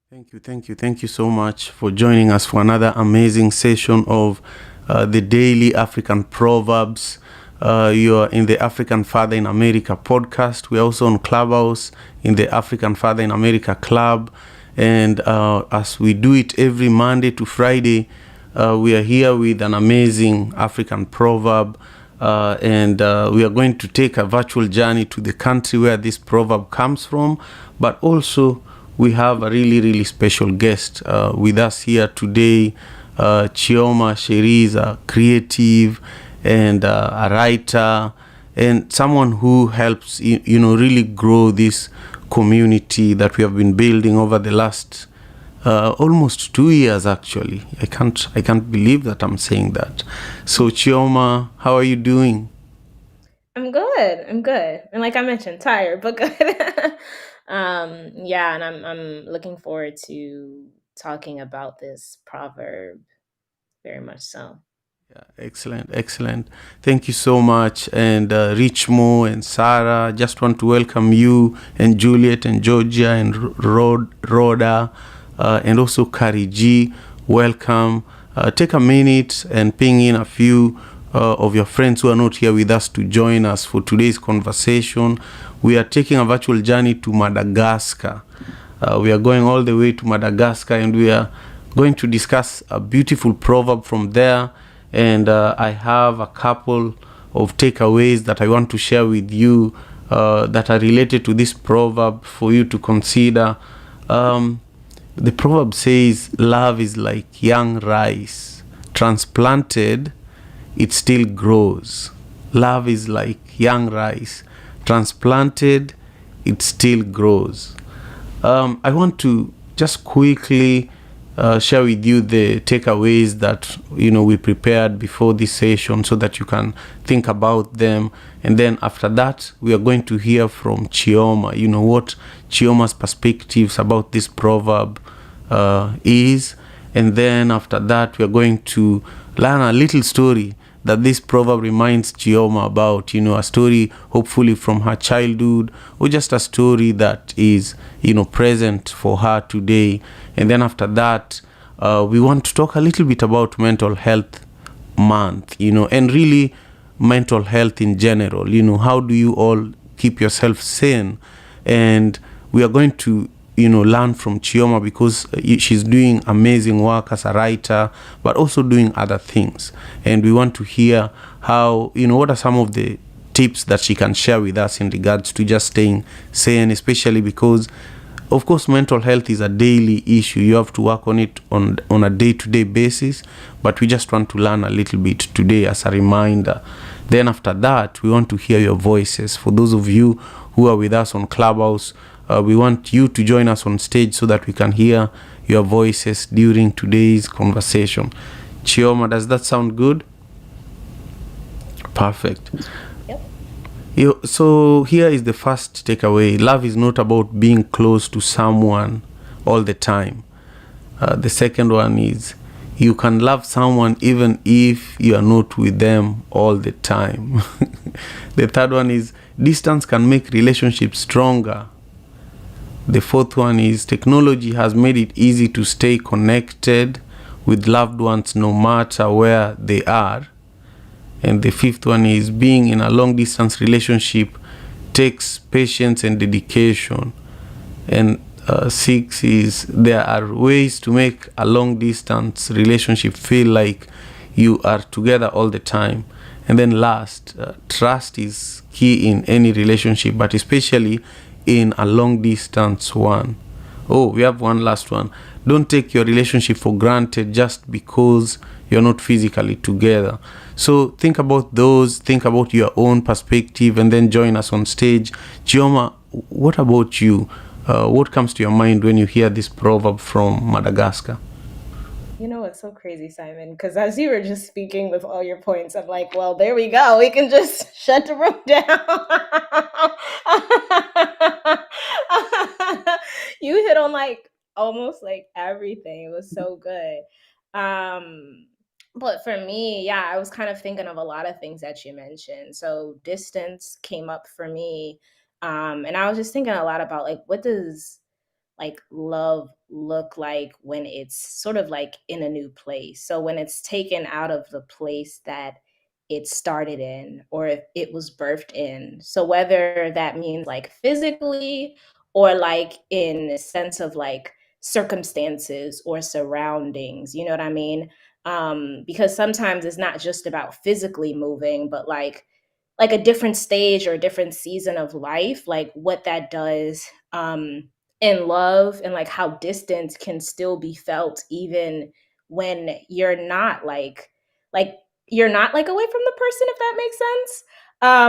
Thank you so much for joining us for another amazing session of the Daily African Proverbs. You are in the African Father in America podcast. We are also on Clubhouse in the African Father in America Club. And as we do it every Monday to Friday, we are here with an amazing African proverb. And we are going to take a virtual journey to the country where this proverb comes from, but also we have a really special guest with us here today. Chioma Sheri is a creative and a writer and someone who helps really grow this community that we have been building over the last almost 2 years. Actually, I can't believe that I'm saying that. So Chioma, how are you doing? I'm good. And like I mentioned, tired, but good. Yeah, and I'm looking forward to talking about this proverb very much so. Yeah, excellent. Thank you so much. And Richmo and Sarah, just want to welcome you and Juliet and Georgia and Rhoda and also Kari G. Welcome. Take a minute and ping in a few of your friends who are not here with us to join us for today's conversation. We are taking a virtual journey to Madagascar. We are going all the way to Madagascar and we are going to discuss a beautiful proverb from there. And I have a couple of takeaways that I want to share with you that are related to this proverb for you to consider. The proverb says, love is like young rice. Transplanted, it still grows. Love is like young rice. Transplanted, it still grows. I want to just quickly share with you the takeaways that we prepared before this session so that you can think about them. And then after that, we are going to hear from Chioma, what Chioma's perspectives about this proverb is. And then after that, we are going to learn a little story that this proverb reminds Chioma about, a story hopefully from her childhood or just a story that is, present for her today. And then after that, we want to talk a little bit about mental health month, and really mental health in general. How do you all keep yourself sane? And we are going to learn from Chioma because she's doing amazing work as a writer, but also doing other things. And we want to hear how, what are some of the tips that she can share with us in regards to just staying sane, especially because, of course, mental health is a daily issue. You have to work on it on a day-to-day basis, but we just want to learn a little bit today as a reminder. Then after that, we want to hear your voices. For those of you who are with us on Clubhouse, we want you to join us on stage so that we can hear your voices during today's conversation. Chioma, does that sound good? Perfect. Yep. So here is the first takeaway. Love is not about being close to someone all the time. The second one is you can love someone even if you are not with them all the time. The third one is distance can make relationships stronger. The fourth one is technology has made it easy to stay connected with loved ones no matter where they are. And the fifth one is being in a long distance relationship takes patience and dedication. And six is there are ways to make a long distance relationship feel like you are together all the time. And then last, trust is key in any relationship, but especially in a long distance one. Oh, we have one last one. Don't take your relationship for granted just because you're not physically together. So think about those, think about your own perspective, and then join us on stage. Chioma, what about you? What comes to your mind when you hear this proverb from Madagascar? You know what's so crazy, Simon? Because as you were just speaking with all your points, I'm like, well, there we go. We can just shut the room down. You hit on like almost like everything. It was so good. But for me, yeah, I was kind of thinking of a lot of things that you mentioned. So distance came up for me. And I was just thinking a lot about like what does like love look like when it's sort of like in a new place? So when it's taken out of the place that it started in, or if it was birthed in. So whether that means like physically, or like in a sense of like circumstances or surroundings, you know what I mean? Because sometimes it's not just about physically moving, but like a different stage or a different season of life, like what that does in love, and like how distance can still be felt even when you're not like you're not like away from the person, if that makes sense.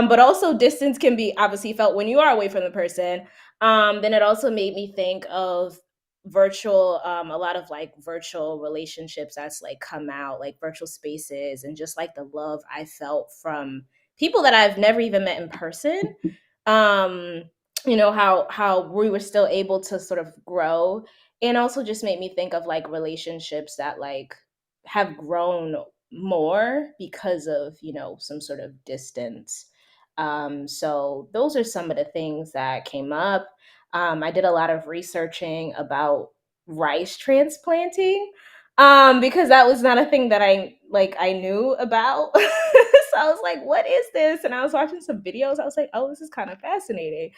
But also distance can be obviously felt when you are away from the person. Then it also made me think of virtual, a lot of like virtual relationships that's like come out, like virtual spaces, and just like the love I felt from people that I've never even met in person. um how we were still able to sort of grow, and also just made me think of like relationships that like have grown more because of some sort of distance. So those are some of the things that came up. I did a lot of researching about rice transplanting, because that was not a thing that I knew about. So I was like, what is this? And I was watching some videos. I was like, oh, this is kind of fascinating.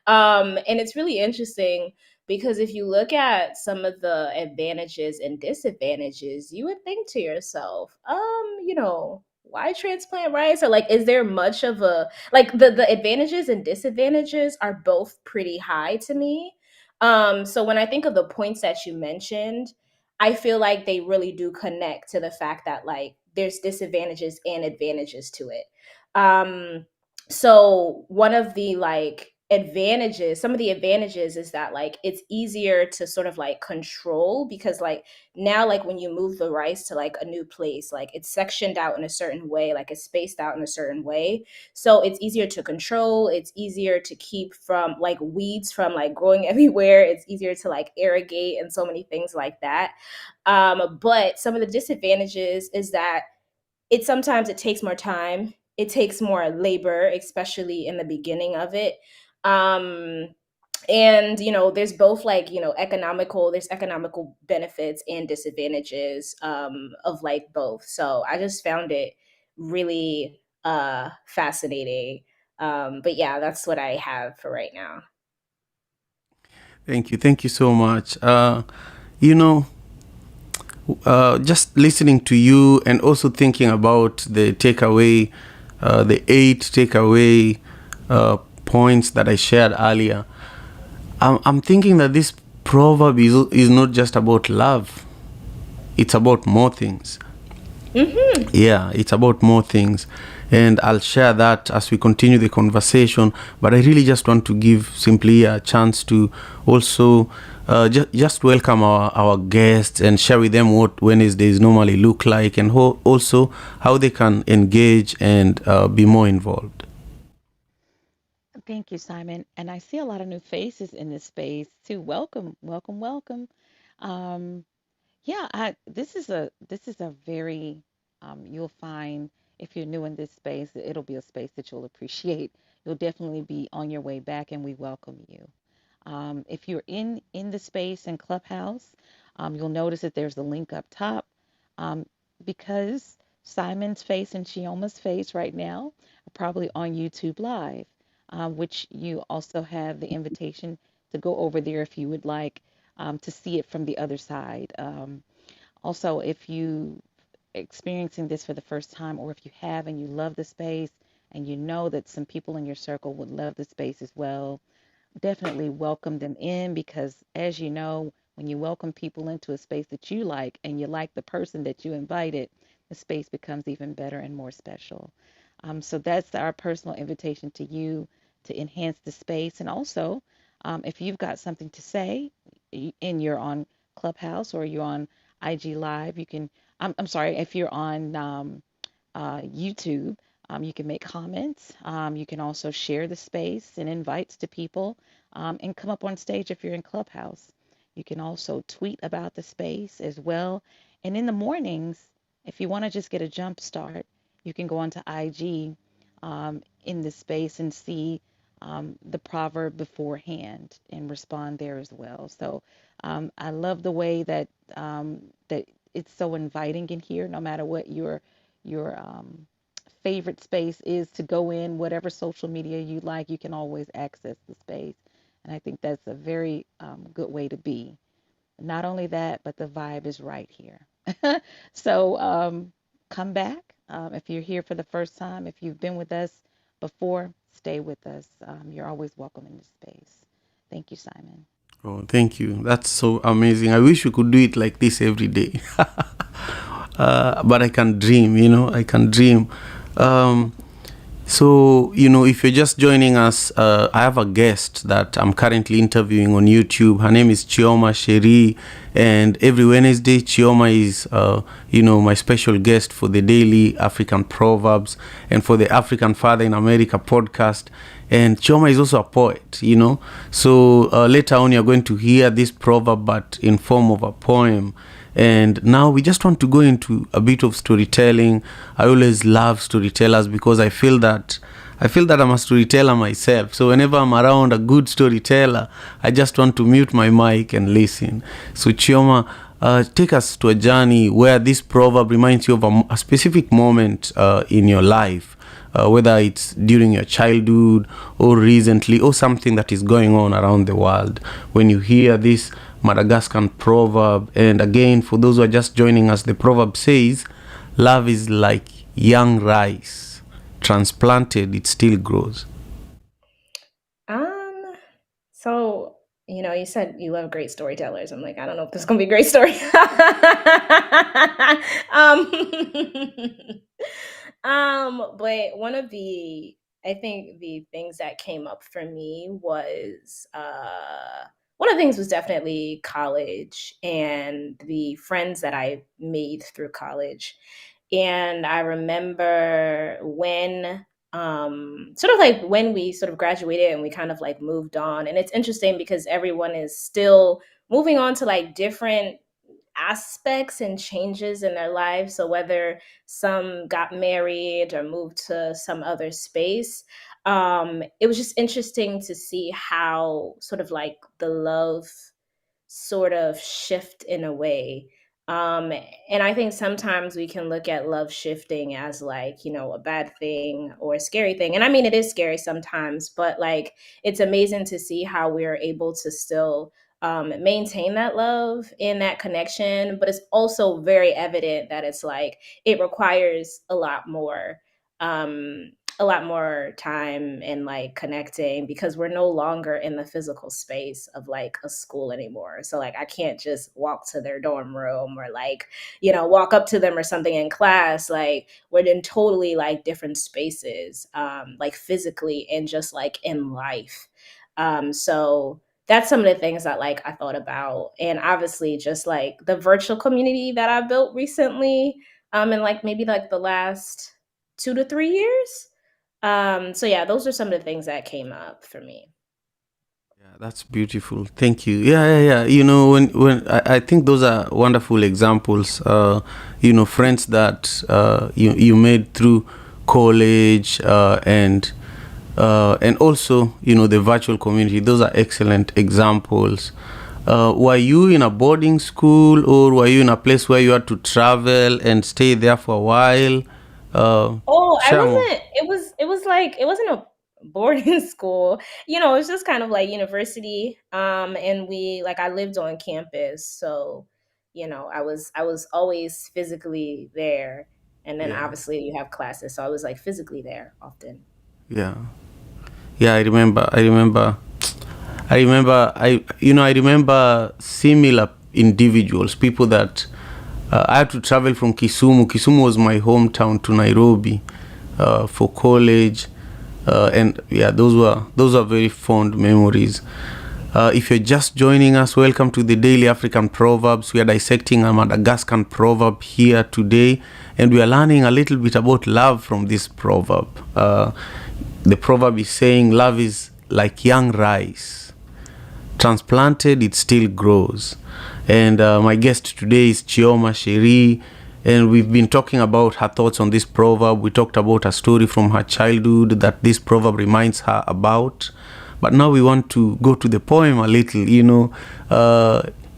And it's really interesting because if you look at some of the advantages and disadvantages, you would think to yourself, why transplant rice? Or like, is there much of a like the advantages and disadvantages are both pretty high to me. So when I think of the points that you mentioned, I feel like they really do connect to the fact that like there's disadvantages and advantages to it. So one of the like advantages, some of the advantages is that like it's easier to sort of like control, because like now like when you move the rice to like a new place, like it's sectioned out in a certain way, like it's spaced out in a certain way. So it's easier to control, it's easier to keep from like weeds from like growing everywhere, it's easier to like irrigate and so many things like that. But some of the disadvantages is that it takes more time, it takes more labor, especially in the beginning of it. um and there's both like there's economical benefits and disadvantages of like both. So I just found it really fascinating. But yeah, that's what I have for right now. Thank you so much. You know, just listening to you and also thinking about the takeaway, the 8 takeaway points that I shared earlier. I'm thinking that this proverb is not just about love, it's about more things. Hmm. Yeah, it's about more things. And I'll share that as we continue the conversation. But I really just want to give simply a chance to also just welcome our guests and share with them what Wednesdays normally look like, and also how they can engage and be more involved. Thank you, Simon. And I see a lot of new faces in this space too. Welcome, welcome, welcome. Um, yeah, this is a very you'll find if you're new in this space, it'll be a space that you'll appreciate. You'll definitely be on your way back, and we welcome you. If you're in the space in Clubhouse, you'll notice that there's a link up top, um, because Simon's face and Chioma's face right now are probably on YouTube Live, which you also have the invitation to go over there if you would like to see it from the other side. Also, if you experiencing this for the first time, or if you have and you love the space and you know that some people in your circle would love the space as well, definitely welcome them in, because as you know, when you welcome people into a space that you like and you like the person that you invited, the space becomes even better and more special. So that's our personal invitation to you to enhance the space. And also, if you've got something to say and you're on Clubhouse or you're on IG Live, you can, I'm sorry, if you're on YouTube, you can make comments. You can also share the space and invites to people, and come up on stage if you're in Clubhouse. You can also tweet about the space as well. And in the mornings, if you want to just get a jump start, you can go onto IG in the space and see the proverb beforehand and respond there as well. So I love the way that it's so inviting in here, no matter what your favorite space is to go in, whatever social media you like, you can always access the space. And I think that's a very good way to be. Not only that, but the vibe is right here. So come back. If you're here for the first time, if you've been with us before, stay with us. You're always welcome in this space. Thank you, Simon. Oh, thank you. That's so amazing. I wish we could do it like this every day. But I can dream, I can dream. Um, So, if you're just joining us, I have a guest that I'm currently interviewing on YouTube. Her name is Chioma Sheri, and every Wednesday, Chioma is, my special guest for the Daily African Proverbs and for the African Father in America podcast. And Chioma is also a poet, So later on, you're going to hear this proverb, but in form of a poem. And now we just want to go into a bit of storytelling. I always love storytellers because I feel that I'm a storyteller myself. So whenever I'm around a good storyteller, I just want to mute my mic and listen. So Chioma, take us to a journey where this proverb reminds you of a specific moment in your life, whether it's during your childhood or recently or something that is going on around the world. When you hear this Madagascar proverb, and again, for those who are just joining us, the proverb says, love is like young rice. Transplanted, it still grows. So, you said you love great storytellers. I'm like, I don't know if this is gonna be a great story. But I think the things that came up for me was one of the things was definitely college and the friends that I made through college. And I remember when sort of like when we sort of graduated and we kind of like moved on. And it's interesting because everyone is still moving on to like different aspects and changes in their lives. So whether some got married or moved to some other space, it was just interesting to see how sort of like the love sort of shift in a way. Um, and I think sometimes we can look at love shifting as like, a bad thing or a scary thing. And I mean, it is scary sometimes, but like, it's amazing to see how we're able to still maintain that love and that connection. But it's also very evident that it's like, it requires um, a lot more time and like connecting because we're no longer in the physical space of like a school anymore. So like I can't just walk to their dorm room or like, walk up to them or something in class. Like we're in totally like different spaces, like physically and just like in life. So that's some of the things that like I thought about. And obviously just like the virtual community that I built recently, in like maybe like the last 2 to 3 years. So yeah, those are some of the things that came up for me. Yeah, that's beautiful. Thank you. Yeah. When I think those are wonderful examples. Friends that you made through college, and also the virtual community. Those are excellent examples. Were you in a boarding school or were you in a place where you had to travel and stay there for a while? Oh, I Share more. wasn't. It was like it wasn't a boarding school. It's just kind of like university. And I lived on campus, so I was always physically there. And then Yeah, obviously you have classes, so I was like physically there often. yeah, yeah. I remember similar individuals, people that I had to travel from Kisumu. Kisumu was my hometown to Nairobi for college, and yeah, those are very fond memories. If you're just joining us, welcome to the Daily African Proverbs. We are dissecting a Madagascar proverb here today, and we are learning a little bit about love from this proverb. The proverb is saying, love is like young rice. Transplanted, it still grows. And my guest today is Chioma Sheri. And we've been talking about her thoughts on this proverb. We talked about a story from her childhood that this proverb reminds her about. But now we want to go to the poem a little.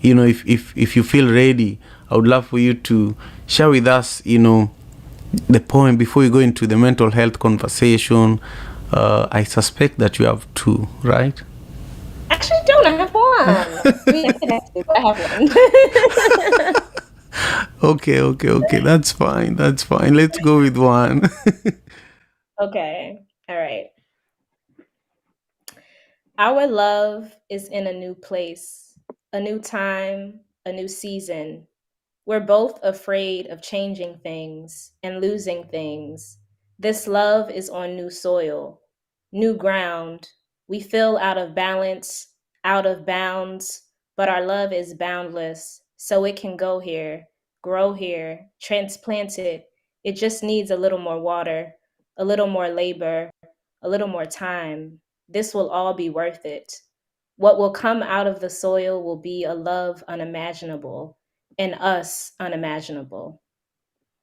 If you feel ready, I would love for you to share with us, the poem before we go into the mental health conversation. I suspect that you have two, right? Actually, don't. I have one. I mean, I said I have two, but I have one. Okay. That's fine. Let's go with one. Okay. All right. Our love is in a new place, a new time, a new season. We're both afraid of changing things and losing things. This love is on new soil, new ground. We feel out of balance, out of bounds, but our love is boundless, so it can go here, grow here, transplant it. It just needs a little more water, a little more labor, a little more time. This will all be worth it. What will come out of the soil will be a love unimaginable and us unimaginable.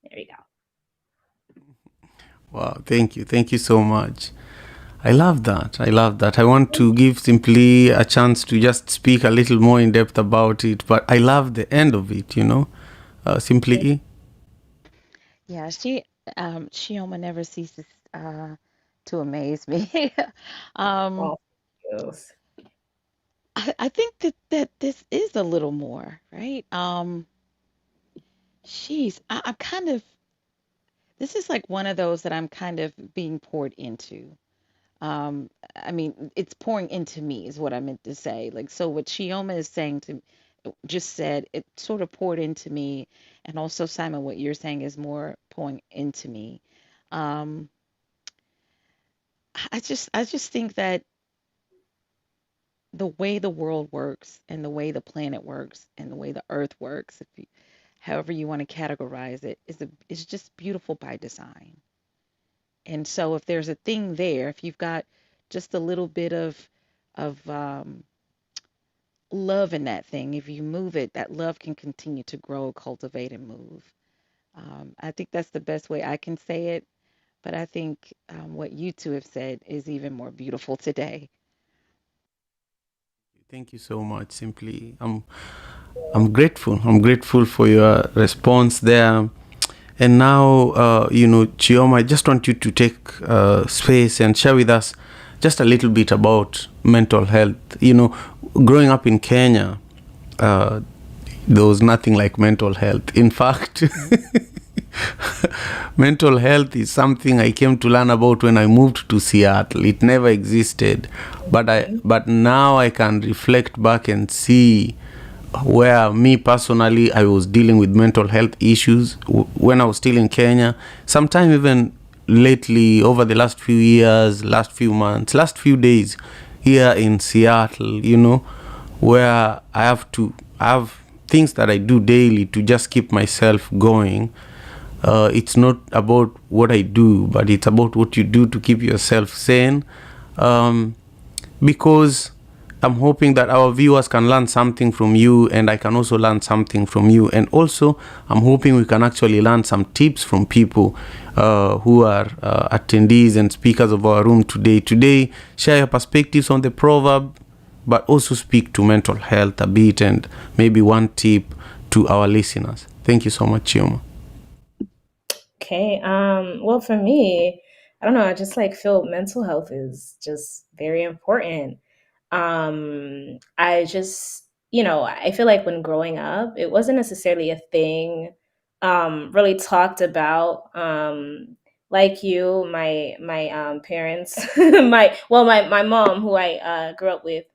There you go. Wow, thank you. Thank you so much. I love that. I want to give Simply a chance to just speak a little more in depth about it, but I love the end of it, Simply. Yeah, Shioma never ceases to amaze me. um, Oh, feels. I think that this is a little more, right? I'm kind of, this is like one of those that I'm kind of being poured into. I mean, it's pouring into me is what I meant to say. Like, so what Shioma is saying to just said, it sort of poured into me. And also, Simon, what you're saying is more pouring into me. Um, I just think that the way the world works and the way the planet works and the way the earth works, however you want to categorize it, is just beautiful by design. And so if there's a thing there, if you've got just a little bit of love in that thing, if you move it, that love can continue to grow, cultivate, and move. I think that's the best way I can say it. But I think what you two have said is even more beautiful today. Thank you so much, Simply. I'm grateful. I'm grateful for your response there. And now, Chioma, I just want you to take space and share with us just a little bit about mental health. Growing up in Kenya, uh, there was nothing like mental health. In fact, mental health is something I came to learn about when I moved to Seattle. It never existed, but now I can reflect back and see where me personally I was dealing with mental health issues when I was still in Kenya. Sometime even lately, over the last few years, last few months, last few days here in Seattle, where I have things that I do daily to just keep myself going. It's not about what I do, but it's about what you do to keep yourself sane. Um, because I'm hoping that our viewers can learn something from you, and I can also learn something from you. And also, I'm hoping we can actually learn some tips from people who are attendees and speakers of our room today. Today, share your perspectives on the proverb, but also speak to mental health a bit and maybe one tip to our listeners. Thank you so much, Chioma. Okay. Well, for me, I don't know. I just like feel mental health is just very important. I just, I feel like when growing up, it wasn't necessarily a thing really talked about. Like you, my parents, my mom, who I grew up with,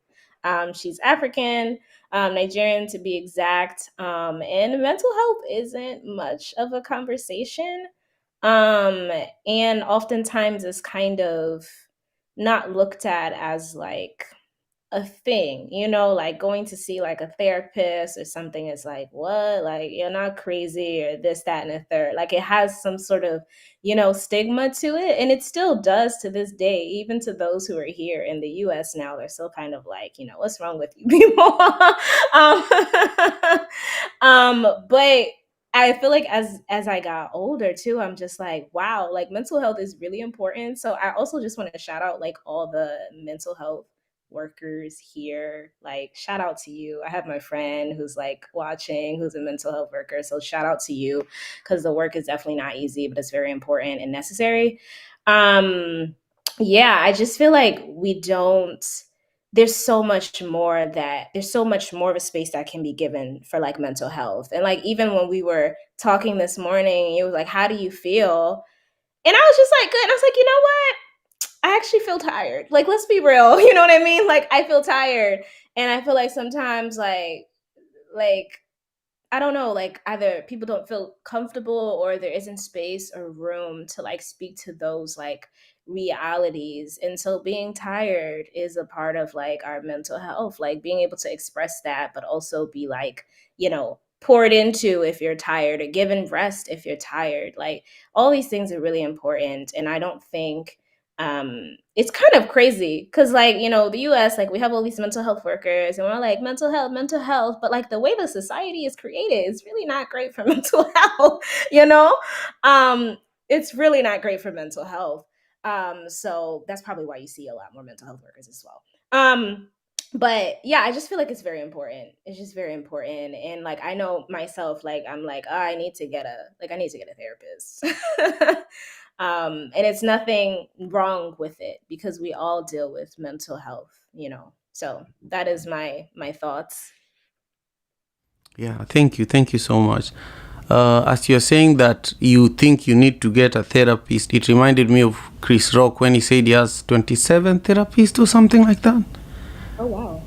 she's African, Nigerian to be exact, and mental health isn't much of a conversation, um, and oftentimes is kind of not looked at as like a thing, like going to see like a therapist or something is like, what? Like, you're not crazy or this, that, and a third. Like, it has some sort of, stigma to it. And it still does to this day, even to those who are here in the US now, they're still kind of like, what's wrong with you people? um, but I feel like as I got older too, I'm just like, wow, like mental health is really important. So I also just want to shout out like all the mental health workers here. Like shout out to you. I have my friend who's like watching, who's a mental health worker. So shout out to you because the work is definitely not easy, but it's very important and necessary. Um yeah, I just feel like we don't there's so much more of a space that can be given for like mental health. And like even when we were talking this morning, it was like, how do you feel? And I was just like, good. And I was like, you know what? I actually feel tired. Like, let's be real. You know what I mean? Like, I feel tired. And I feel like sometimes like I don't know, like either people don't feel comfortable or there isn't space or room to like speak to those like realities. And so being tired is a part of like our mental health, like being able to express that, but also be like, poured into if you're tired or given rest if you're tired. Like all these things are really important. And I don't think it's kind of crazy because like the US, like we have all these mental health workers and we're like mental health, but like the way the society is created is really not great for mental health. you know um it's really not great for mental health. So that's probably why you see a lot more mental health workers as well. But yeah, I just feel like it's very important. It's just very important. And like I know myself, like I'm like, oh, I need to get a therapist. And it's nothing wrong with it because we all deal with mental health. So that is my thoughts. Yeah, thank you so much. As you're saying that you think you need to get a therapist, it reminded me of Chris Rock when he said he has 27 therapists or something like that. Oh wow.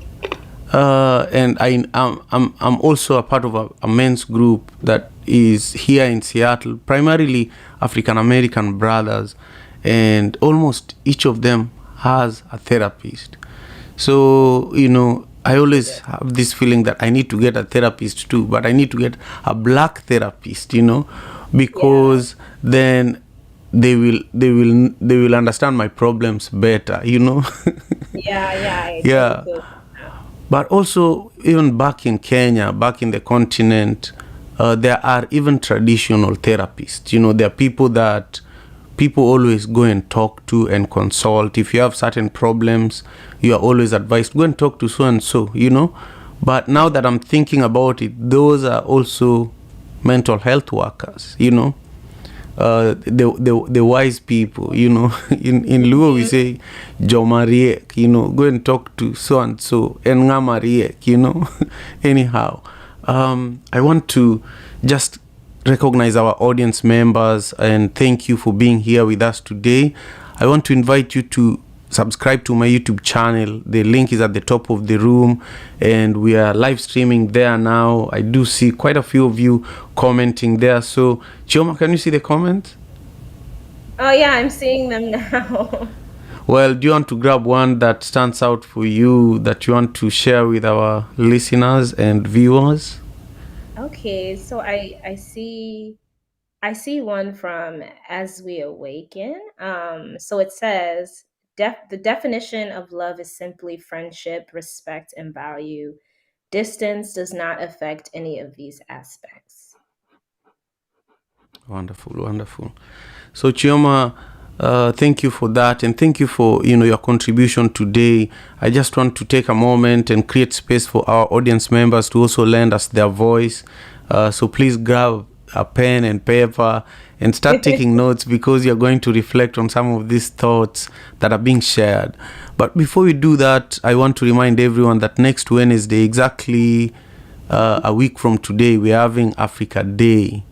And I'm also a part of a men's group that is here in Seattle, primarily African American brothers, and almost each of them has a therapist. So I always have this feeling that I need to get a therapist too, but I need to get a black therapist, because then they will understand my problems better. Yeah, I Yeah. totally feel. But also, even back in Kenya, back in the continent, there are even traditional therapists. There are people that people always go and talk to and consult. If you have certain problems, you are always advised, go and talk to so and so, But now that I'm thinking about it, those are also mental health workers, the wise people, in Luo we say Jomariek, go and talk to so and so and Ngamariek, anyhow. I want to just recognize our audience members and thank you for being here with us today. I want to invite you to subscribe to my YouTube channel. The link is at the top of the room and we are live streaming there now. I do see quite a few of you commenting there. So Chioma, can you see the comments? Oh yeah, I'm seeing them now. Well, do you want to grab one that stands out for you that you want to share with our listeners and viewers? Okay, so I see one from As We Awaken. So it says, the definition of love is simply friendship, respect, and value. Distance does not affect any of these aspects. Wonderful. So Chioma, thank you for that, and thank you for your contribution today. I just want to take a moment and create space for our audience members to also lend us their voice. So please grab a pen and paper and start taking notes because you're going to reflect on some of these thoughts that are being shared. But before we do that, I want to remind everyone that next Wednesday, exactly a week from today, we're having Africa Day.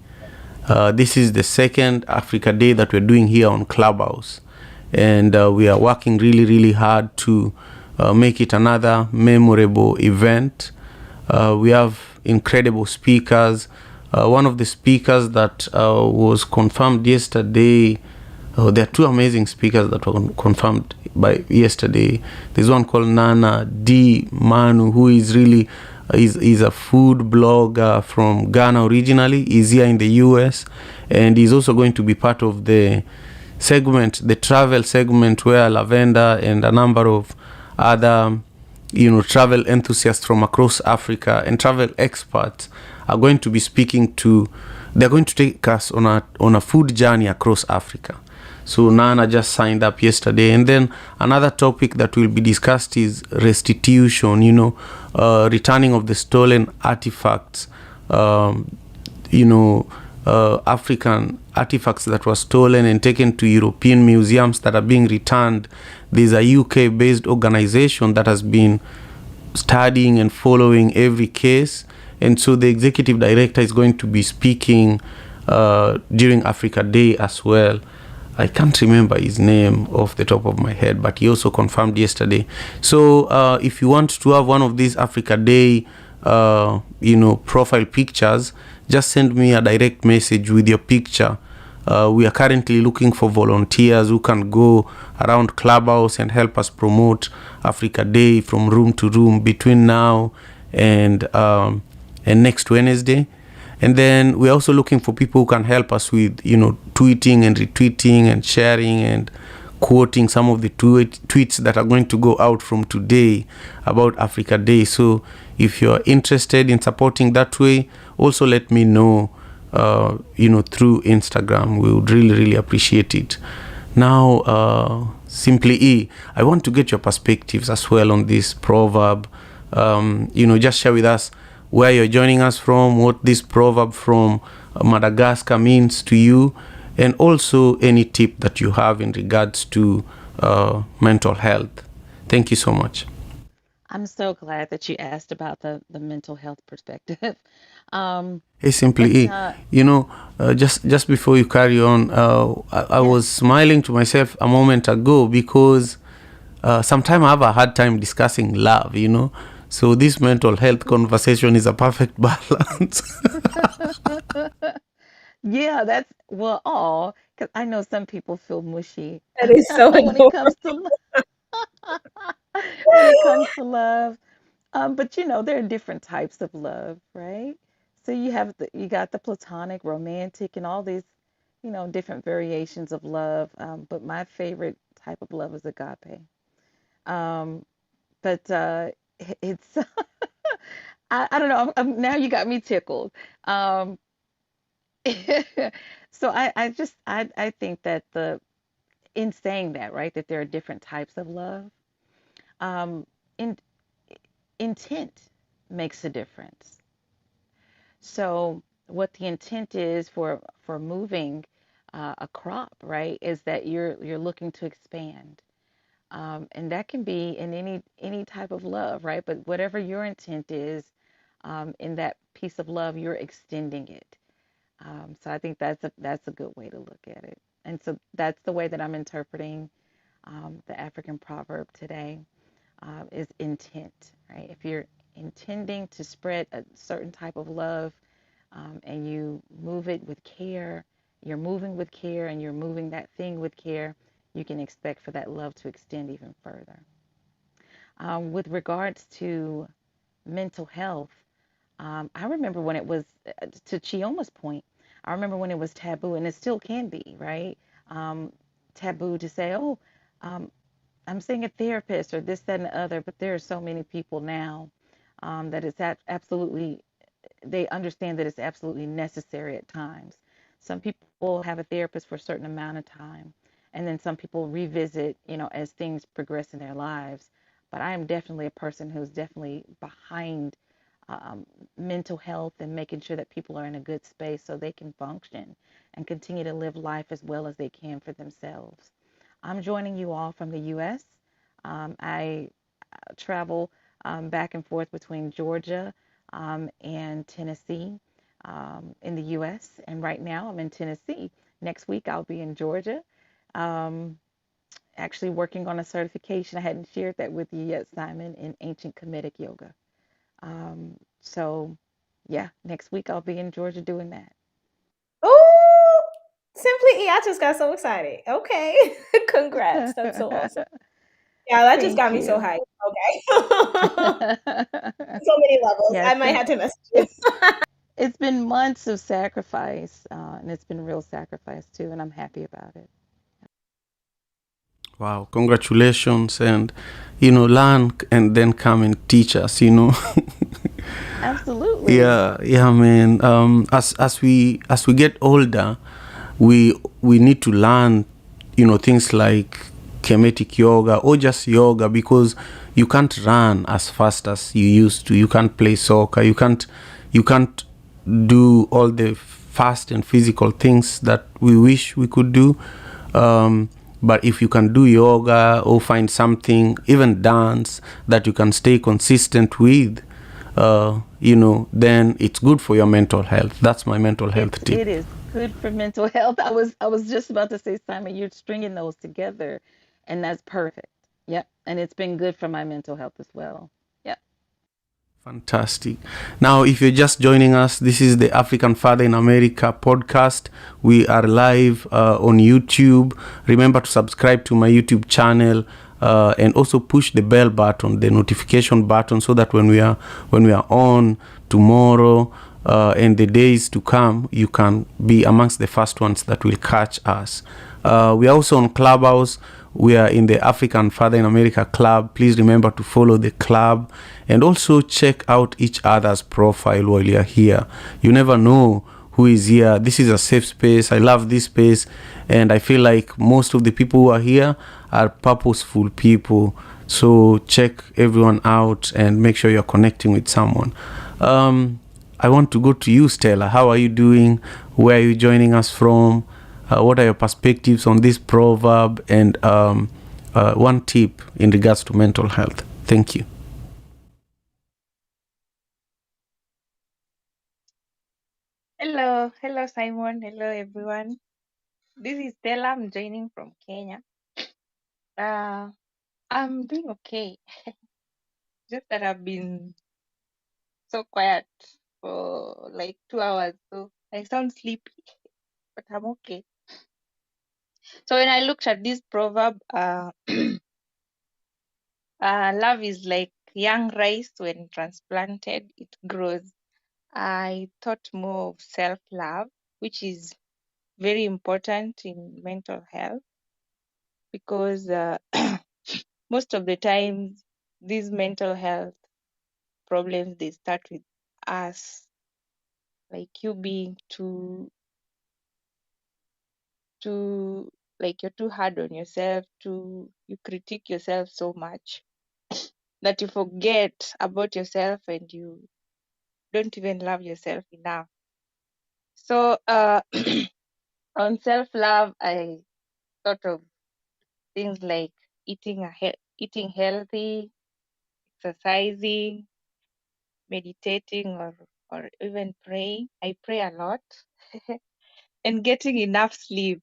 This is the second Africa Day that we're doing here on Clubhouse. And we are working really, really hard to make it another memorable event. We have incredible speakers. One of the speakers that was confirmed yesterday, there are two amazing speakers that were confirmed by yesterday. There's one called Nana D. Manu, who is really is a food blogger from Ghana originally. He's here in the US, and he's also going to be part of the segment, the travel segment, where Lavender and a number of other travel enthusiasts from across Africa and travel experts are going to be speaking to. They're going to take us on a food journey across Africa. So Nana just signed up yesterday, and then another topic that will be discussed is restitution. Returning of the stolen artifacts. Um, African artifacts that were stolen and taken to European museums that are being returned. There's a UK-based organization that has been studying and following every case, and so the executive director is going to be speaking during Africa Day as well. I can't remember his name off the top of my head, but he also confirmed yesterday. So if you want to have one of these Africa Day profile pictures, just send me a direct message with your picture. We are currently looking for volunteers who can go around Clubhouse and help us promote Africa Day from room to room between now and next Wednesday. And then we're also looking for people who can help us with, tweeting and retweeting and sharing and quoting some of the tweets that are going to go out from today about Africa Day. So if you're interested in supporting that way, also let me know, through Instagram. We would really, really appreciate it. Now, Simply E, I want to get your perspectives as well on this proverb. Just share with us where you're joining us from, what this proverb from Madagascar means to you, and also any tip that you have in regards to mental health. Thank you so much. I'm so glad that you asked about the mental health perspective. Um, Hey, Simply it's E, just before you carry on, I Yes. was smiling to myself a moment ago because sometimes I have a hard time discussing love. So this mental health conversation is a perfect balance. Yeah, that's well, all because I know some people feel mushy That is so when it adorable. comes to when it comes to love. But there are different types of love, right? So you got the platonic, romantic, and all these, different variations of love. But my favorite type of love is agape. Um, but it's I don't know. Now you got me tickled. Um, so I think that the in saying that, right, that there are different types of love. Um, in, Intent makes a difference. So what the intent is for moving a crop, right, is that you're looking to expand, and that can be in any type of love, right? But whatever your intent is in that piece of love, you're extending it. So I think that's a good way to look at it. And so that's the way that I'm interpreting the African proverb today is intent, right? If you're intending to spread a certain type of love and you move it with care, you're moving with care and you're moving that thing with care, you can expect for that love to extend even further. With regards to mental health, I remember when it was, to Chioma's point, I remember when it was taboo, and it still can be, right? Um, Taboo to say, oh, um, I'm seeing a therapist or this, that, and the other, but there are so many people now that it's absolutely, they understand that it's absolutely necessary at times. Some people have a therapist for a certain amount of time, and then some people revisit, as things progress in their lives. But I am definitely a person who's definitely behind um, mental health and making sure that people are in a good space so they can function and continue to live life as well as they can for themselves. I'm joining you all from the U.S. I travel back and forth between Georgia and Tennessee in the U.S. And right now I'm in Tennessee. Next week I'll be in Georgia, um, actually working on a certification. I hadn't shared that with you yet, Simon, in ancient Kemetic yoga. So, yeah, next week I'll be in Georgia doing that. Oh, Simply E, I just got so excited. Okay. Congrats. That's so awesome. Yeah, that just Thank got me so you. hyped. Okay. So many levels. Yeah, I might have to message you. it's it's been months of sacrifice, and it's been real sacrifice too, and I'm happy about it. Wow, congratulations, and learn and then come and teach us. Absolutely. Yeah, man. As we get older, we need to learn, things like kinetic yoga or just yoga, because you can't run as fast as you used to. You can't play soccer. You can't do all the fast and physical things that we wish we could do. But if you can do yoga or find something, even dance, that you can stay consistent with, then it's good for your mental health. That's my mental health tip. It is good for mental health. I was just about to say, Simon, you're stringing those together, and that's perfect. Yep. And it's been good for my mental health as well. Yep. Fantastic. Now, if you're just joining us, this is the African Father in America podcast. We are live on YouTube. Remember to subscribe to my YouTube channel, and also push the bell button, the notification button, so that when we are on tomorrow and the days to come, you can be amongst the first ones that will catch us. We are also on Clubhouse. We are in the African Father in America Club. Please remember to follow the club and also check out each other's profile while you're here. You never know who is here. This is a safe space. I love this space, and I feel like most of the people who are here are purposeful people. So check everyone out and make sure you're connecting with someone. I want to go to you, Stella. How are you doing? Where are you joining us from? What are your perspectives on this proverb, and one tip in regards to mental health? Thank you. Hello, Simon. Hello, everyone. This is Stella. I'm joining from Kenya. Uh, I'm doing okay. Just that I've been so quiet for like 2 hours, so I sound sleepy, but I'm okay. So when I looked at this proverb, love is like young rice when transplanted, it grows. I thought more of self-love, which is very important in mental health because most of the times these mental health problems they start with us, like you being too like you're too hard on yourself, too you critique yourself so much that you forget about yourself and you don't even love yourself enough. So on self love I thought of things like eating healthy, exercising, meditating, or even praying. I pray a lot. And getting enough sleep.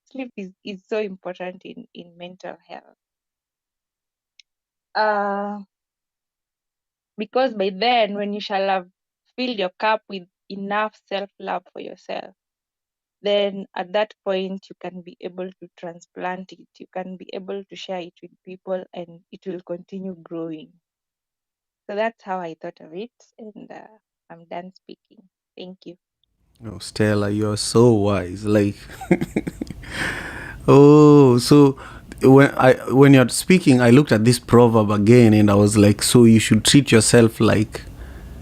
Sleep is so important in mental health. Because by then, when you shall have filled your cup with enough self-love for yourself, then at that point you can be able to transplant it. You can be able to share it with people, and it will continue growing. So that's how I thought of it, and I'm done speaking. Thank you. Oh, Stella, you're so wise. Like, oh, so when you're speaking, I looked at this proverb again, and I was like, so you should treat yourself like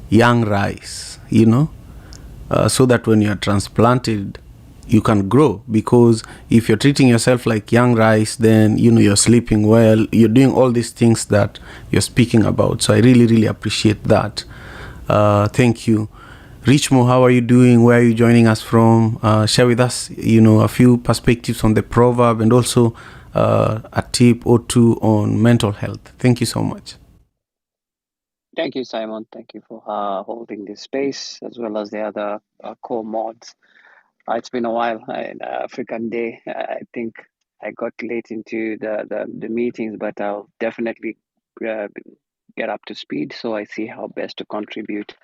young rice, so that when you're transplanted, you can grow. Because if you're treating yourself like young rice, then you're sleeping well, you're doing all these things that you're speaking about. So I really, really appreciate that. Thank you. Richmo, how are you doing? Where are you joining us from? Share with us, a few perspectives on the proverb, and also a tip or two on mental health. Thank you so much. Thank you, Simon. Thank you for holding this space as well as the other co-mods. It's been a while in African Day. I think I got late into the meetings, but I'll definitely uh, get up to speed so I see how best to contribute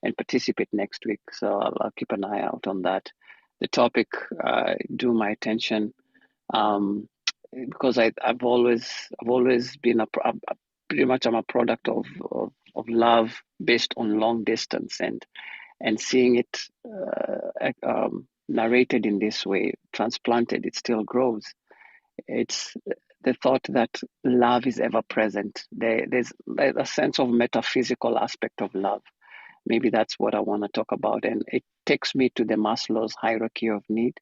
and participate next week. So I'll keep an eye out on that. The topic drew my attention because I've always been pretty much I'm a product of love based on long distance, and seeing it narrated in this way, transplanted, it still grows. It's the thought that love is ever present. There's a sense of metaphysical aspect of love. Maybe that's what I want to talk about. And it takes me to the Maslow's hierarchy of need,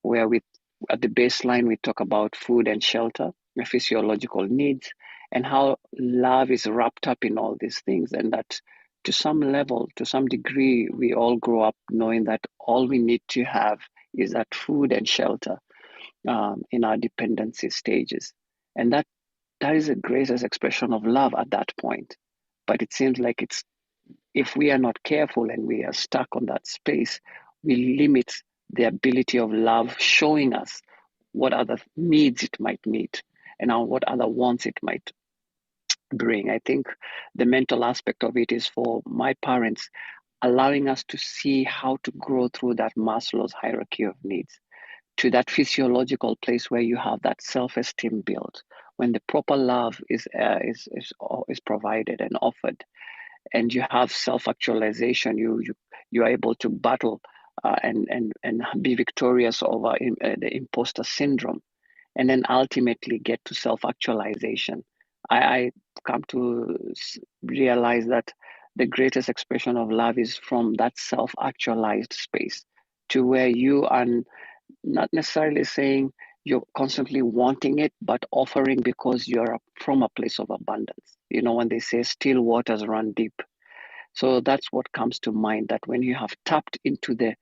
where we, at the baseline, we talk about food and shelter, physiological needs, and how love is wrapped up in all these things. And that to some level, to some degree, we all grow up knowing that all we need to have is that food and shelter in our dependency stages. And that is the greatest expression of love at that point. But it seems like it's, if we are not careful and we are stuck on that space, we limit the ability of love showing us what other needs it might meet and what other wants it might bring. I think the mental aspect of it is for my parents allowing us to see how to grow through that Maslow's hierarchy of needs to that physiological place where you have that self-esteem built when the proper love is provided and offered, and you have self-actualization. You are able to battle and be victorious over the imposter syndrome, and then ultimately get to self-actualization. I come to realize that the greatest expression of love is from that self-actualized space to where you are not necessarily saying you're constantly wanting it, but offering because you're from a place of abundance. You know, when they say still waters run deep. So that's what comes to mind, that when you have tapped into the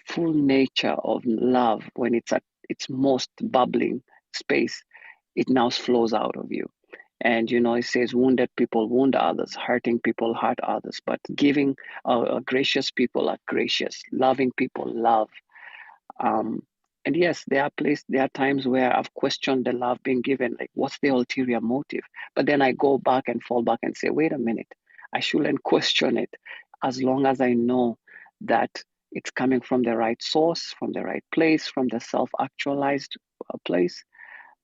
full nature of love, when it's at its most bubbling space, it now flows out of you. And you know, it says, wounded people wound others, hurting people hurt others, but giving gracious people are gracious, loving people love. Um, and yes, there are times where I've questioned the love being given, like what's the ulterior motive? But then I go back and fall back and say, wait a minute, I shouldn't question it as long as I know that it's coming from the right source, from the right place, from the self-actualized place.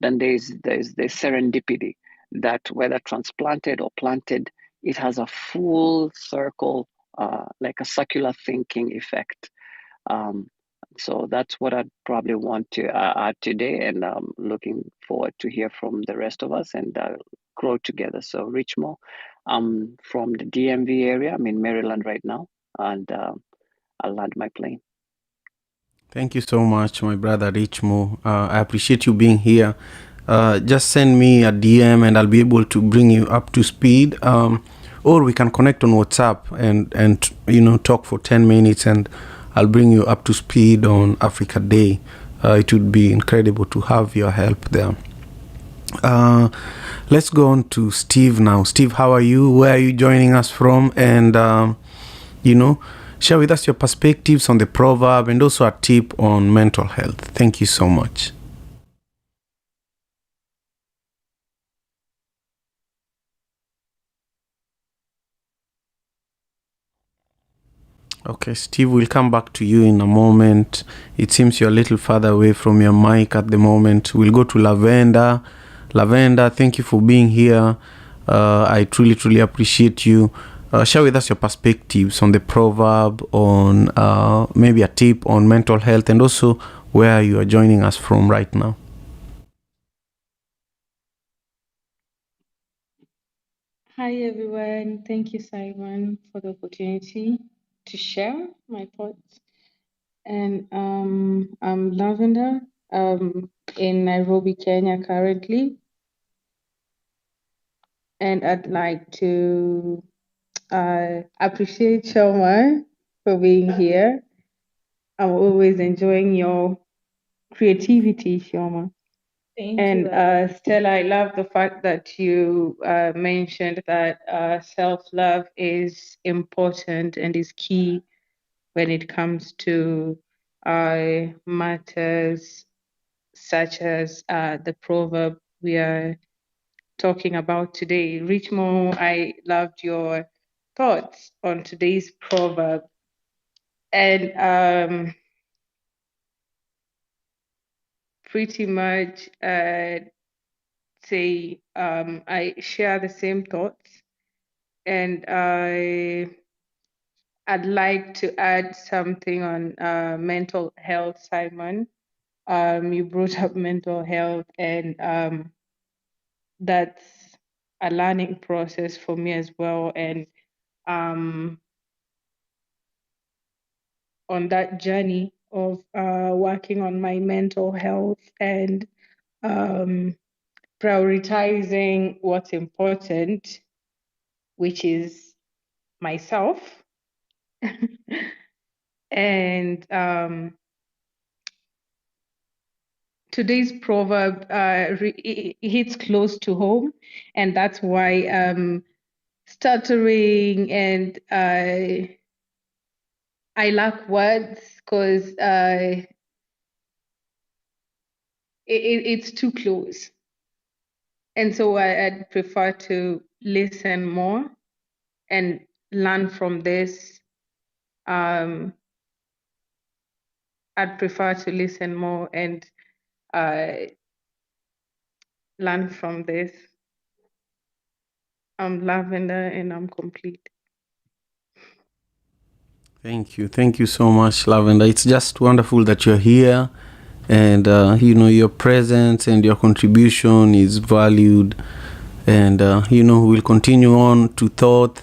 Then there's serendipity that whether transplanted or planted, it has a full circle, like a circular thinking effect. Um, so that's what I'd probably want to add today, and I'm looking forward to hear from the rest of us and grow together. So, Richmo, I'm from the DMV area. I'm in Maryland right now, and I'll land my plane. Thank you so much, my brother Richmo. I appreciate you being here. Just send me a DM and I'll be able to bring you up to speed. Or we can connect on WhatsApp and you know, talk for 10 minutes and I'll bring you up to speed on Africa Day. It would be incredible to have your help there. Let's go on to Steve now. Steve, how are you? Where are you joining us from? And you know, share with us your perspectives on the proverb and also a tip on mental health. Thank you so much. Okay, Steve, we'll come back to you in a moment. It seems you're a little farther away from your mic at the moment. We'll go to Lavender. Lavender, thank you for being here. I truly, truly appreciate you. Share with us your perspectives on the proverb, on maybe a tip on mental health, and also where you are joining us from right now. Hi everyone, thank you Simon for the opportunity to share my thoughts. And I'm Lavender in Nairobi, Kenya currently. And I'd like to appreciate Shoma for being here. I'm always enjoying your creativity, Shoma. Thank And you. Stella, I love the fact that you mentioned that self-love is important and is key when it comes to matters such as the proverb we are talking about today. Richmo, I loved your thoughts on today's proverb. And pretty much say I share the same thoughts, and I'd like to add something on mental health, Simon. You brought up mental health, and that's a learning process for me as well. And on that journey of working on my mental health and prioritizing what's important, which is myself. And today's proverb hits close to home, and that's why stuttering and I lack words because it's too close. And so I'd prefer to listen more and learn from this. I'd prefer to listen more and learn from this. I'm Lavender and I'm complete. Thank you. Thank you so much, Lavender. It's just wonderful that you're here, and your presence and your contribution is valued. And we'll continue on to Thought.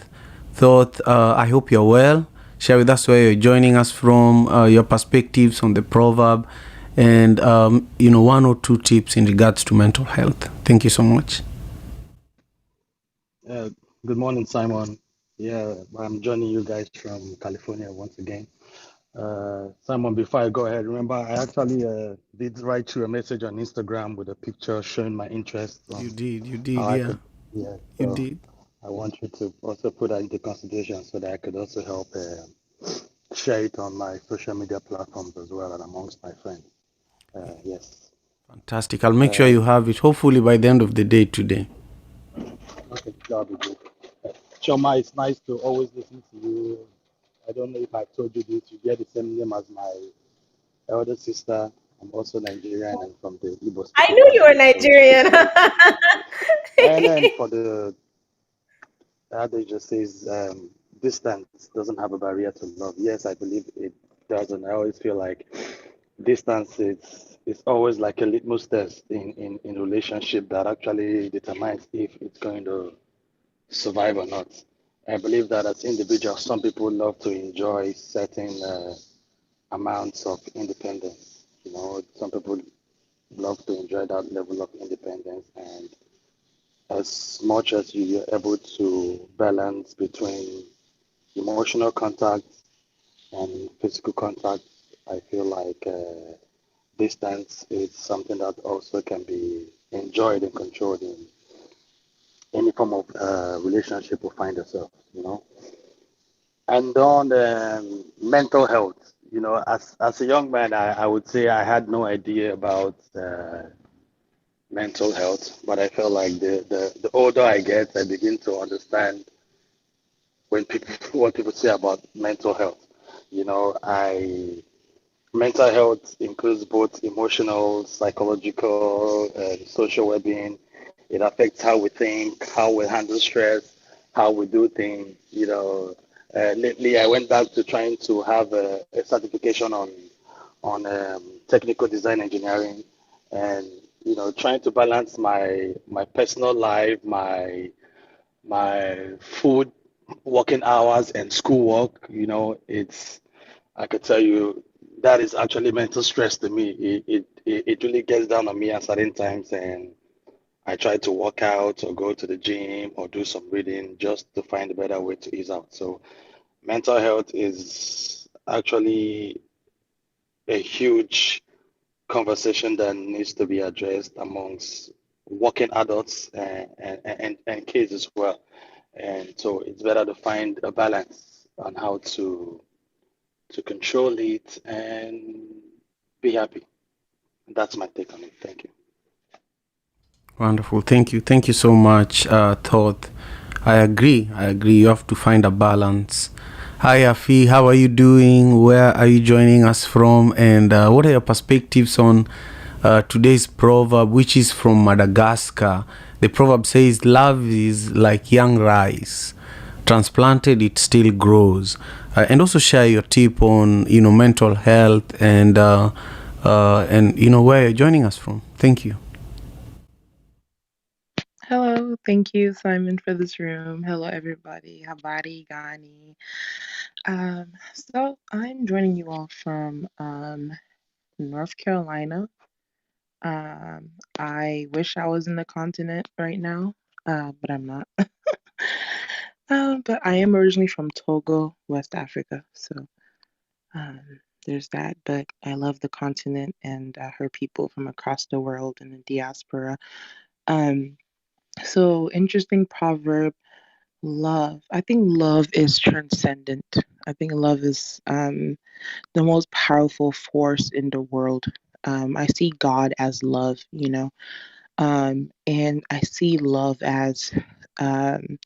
I hope you're well. Share with us where you're joining us from, your perspectives on the proverb, and one or two tips in regards to mental health. Thank you so much. Good morning, Simon. Yeah, I'm joining you guys from California once again. Simon, before I go ahead, remember I actually did write you a message on Instagram with a picture showing my interest on You did, how I yeah. could, yeah. You So did. I want you to also put that into consideration so that I could also help share it on my social media platforms as well and amongst my friends. Yes. Fantastic. I'll make sure you have it, hopefully by the end of the day today. Okay, that'll be good. Choma, it's nice to always listen to you. I don't know if I told you this. You get the same name as my elder sister. I'm also Nigerian and from the Igbo I speaking knew you were country. Nigerian. And then for the adage just says distance doesn't have a barrier to love. Yes, I believe it does, and I always feel like distance is always like a litmus test in relationship that actually determines if it's going to survive or not. I believe that as individuals, some people love to enjoy certain amounts of independence. Some people love to enjoy that level of independence, and as much as you're able to balance between emotional contact and physical contact, I feel like distance is something that also can be enjoyed and controlled in any form of relationship we find ourselves. And on mental health, as a young man, I would say I had no idea about mental health, but I feel like the older I get, I begin to understand when people what people say about mental health. Mental health includes both emotional, psychological, and social well-being. It affects how we think, how we handle stress, how we do things. Lately I went back to trying to have a certification on technical design engineering, and trying to balance my personal life, my food, working hours, and schoolwork. I could tell you that is actually mental stress to me. It really gets down on me at certain times, and I try to work out or go to the gym or do some reading just to find a better way to ease out. So mental health is actually a huge conversation that needs to be addressed amongst working adults and kids as well. And so it's better to find a balance on how to control it and be happy. That's my take on it. Thank you. Wonderful. Thank you so much, Thought. I agree. You have to find a balance. Hi, Afi. How are you doing? Where are you joining us from? And what are your perspectives on today's proverb, which is from Madagascar? The proverb says, "Love is like young rice. Transplanted, it still grows." And also share your tip on mental health and and where you're joining us from. Thank you. Hello, thank you, Simon, for this room. Hello, everybody. Habari Gani. So I'm joining you all from North Carolina. I wish I was in the continent right now, but I'm not. But I am originally from Togo, West Africa. So um, there's that. But I love the continent and her people from across the world and the diaspora. Um, so interesting proverb. Love. I think love is transcendent. I think love is the most powerful force in the world. I see God as love, and I see love as, um,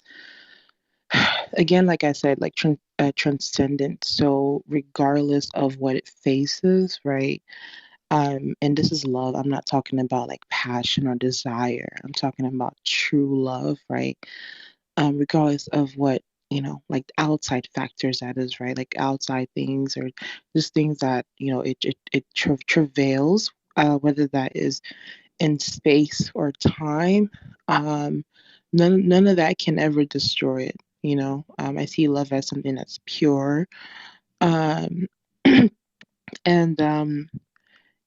again, like I said, like transcendent. So regardless of what it faces, right? And this is love. I'm not talking about like passion or desire. I'm talking about true love, right? Regardless of what, like outside factors that is, right? Like outside things or just things that, it travails, whether that is in space or time. Um, none of that can ever destroy it, I see love as something that's pure. Um, and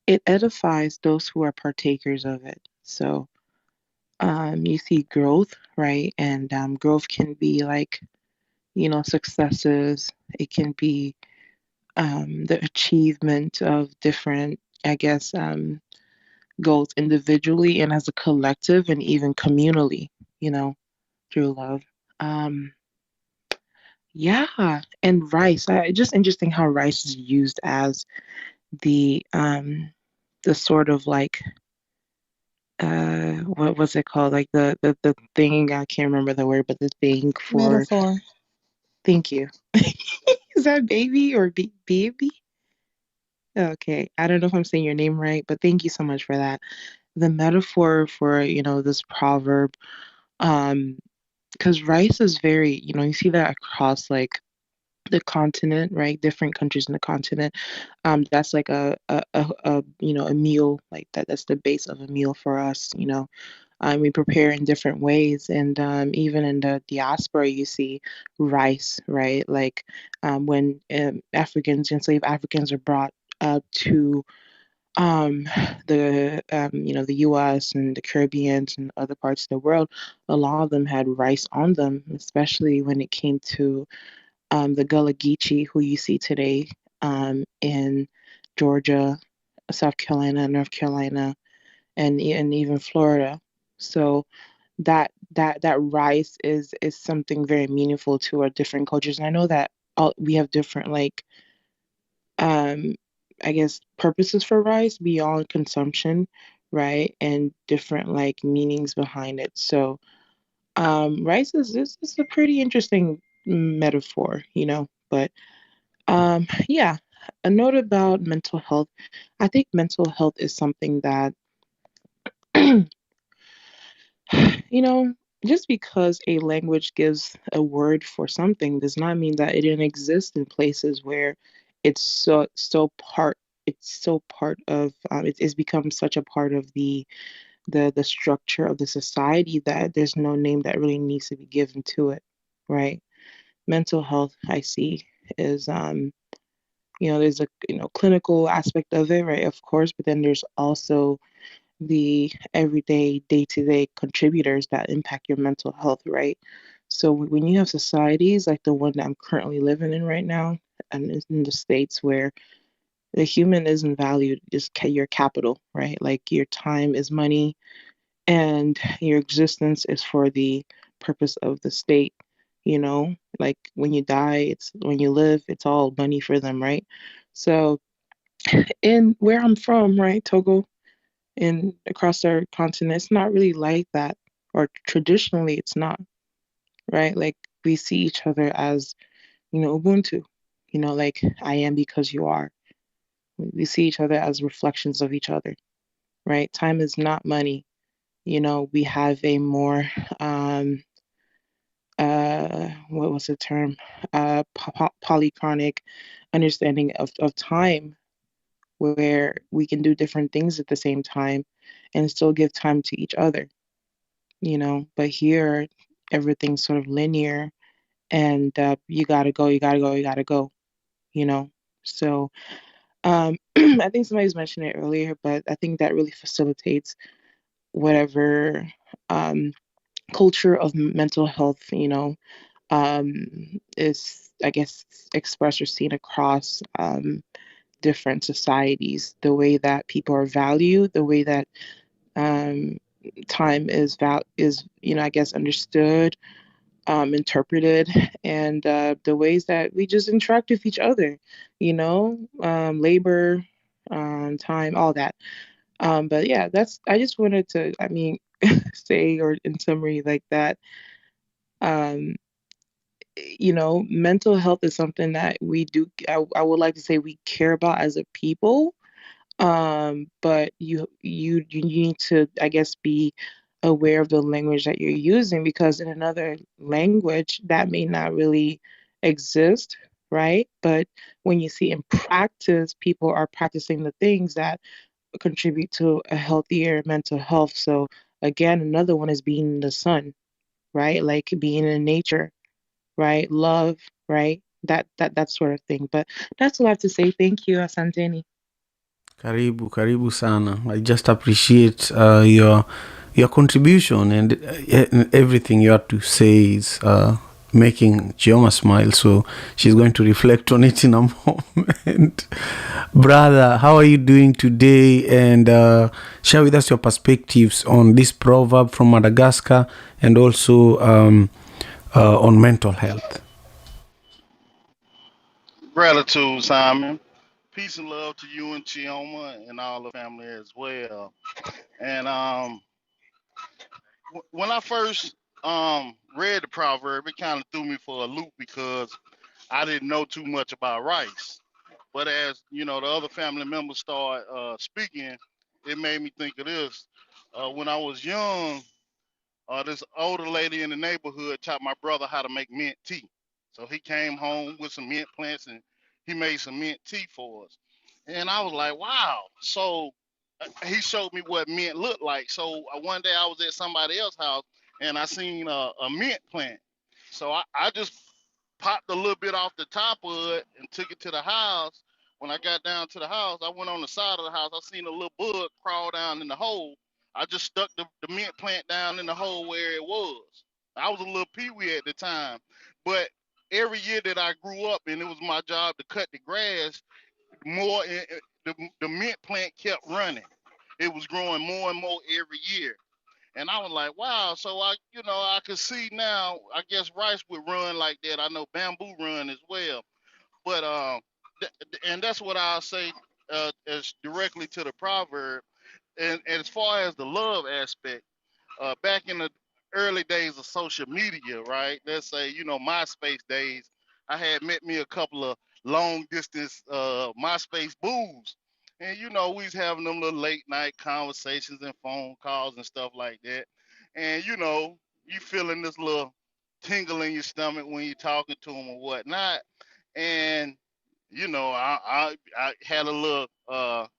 it edifies those who are partakers of it. So you see growth, right? And growth can be like, successes. It can be the achievement of different, I guess, goals individually and as a collective and even communally, through love. Um, yeah, and rice. Just interesting how rice is used as the sort of like what was it called? Like the thing, I can't remember the word, but the thing for, Metaphor. thank you. Is that baby or baby? Okay, I don't know if I'm saying your name right, but thank you so much for that. The metaphor for, this proverb, um, because rice is very, you see that across like the continent, right? Different countries in the continent. That's like a meal like that. That's the base of a meal for us, we prepare in different ways, and even in the diaspora, you see rice, right? Like when enslaved Africans are brought to um, the U.S. and the Caribbean and other parts of the world, a lot of them had rice on them, especially when it came to the Gullah Geechee, who you see today in Georgia, South Carolina, North Carolina, and even Florida. So that rice is something very meaningful to our different cultures. And I know that we have different like um I guess purposes for rice beyond consumption, right? And different like meanings behind it. So rice is a pretty interesting metaphor, but yeah, a note about mental health. I think mental health is something that You know, just because a language gives a word for something does not mean that it didn't exist in places where it's so part of it's become such a part of the structure of the society that there's no name that really needs to be given to it, right? Mental health, I see, is there's a clinical aspect of it, right? Of course, but then there's also the everyday, day to day contributors that impact your mental health, right? So when you have societies like the one that I'm currently living in right now, and it's in the States where the human isn't valued, just your capital, right? Like your time is money and your existence is for the purpose of the state, like when you die, it's when you live, it's all money for them, right? So in where I'm from, right, Togo, and across our continent, it's not really like that. Or traditionally, it's not, right? Like we see each other as, Ubuntu, like I am because you are. We see each other as reflections of each other, right? Time is not money. We have a more, what was the term? Polychronic understanding of time, where we can do different things at the same time and still give time to each other, But here, everything's sort of linear, and you gotta go, you gotta go, you gotta go, you know? So, I think somebody was mentioning it earlier, but I think that really facilitates whatever um, culture of mental health, is, I guess, expressed or seen across different societies. The way that people are valued, the way that um, time is I guess understood, interpreted, and the ways that we just interact with each other, labor, time, all that. But yeah, I just wanted to, I mean, say, or in summary, like that. Um, Mental health is something that we do. I would like to say we care about as a people. But you need to, I guess, be aware of the language that you're using, because in another language that may not really exist, right? But when you see in practice, people are practicing the things that contribute to a healthier mental health. So again, another one is being in the sun, right? Like being in nature, right? Love, right? That sort of thing. But that's all I have to say. Thank you, Asanteni. Karibu sana. I just appreciate your contribution, and everything you have to say is making Chioma smile. So she's going to reflect on it in a moment. Brother, how are you doing today? And share with us your perspectives on this proverb from Madagascar, and also on mental health. Gratitude, Simon. Peace and love to you and Chioma and all the family as well. And when I first read the proverb, it kind of threw me for a loop because I didn't know too much about rice. But as the other family members start speaking, it made me think of this. When I was young, this older lady in the neighborhood taught my brother how to make mint tea. So he came home with some mint plants and he made some mint tea for us. And I was like, wow. So he showed me what mint looked like. So one day I was at somebody else's house and I seen a mint plant. So I just popped a little bit off the top of it and took it to the house. When I got down to the house, I went on the side of the house. I seen a little bug crawl down in the hole. I just stuck the mint plant down in the hole where it was. I was a little peewee at the time, but every year that I grew up and it was my job to cut the grass, more the mint plant kept running. It was growing more and more every year. And I was like, wow. So I could see now. I guess rice would run like that. I know bamboo run as well. But and that's what I'll say as directly to the proverb. And as far as the love aspect, back in the early days of social media, right? Let's say, MySpace days, I had met me a couple of long distance MySpace booze. And, we was having them little late night conversations and phone calls and stuff like that. And, you feeling this little tingle in your stomach when you're talking to them or whatnot. And I had a little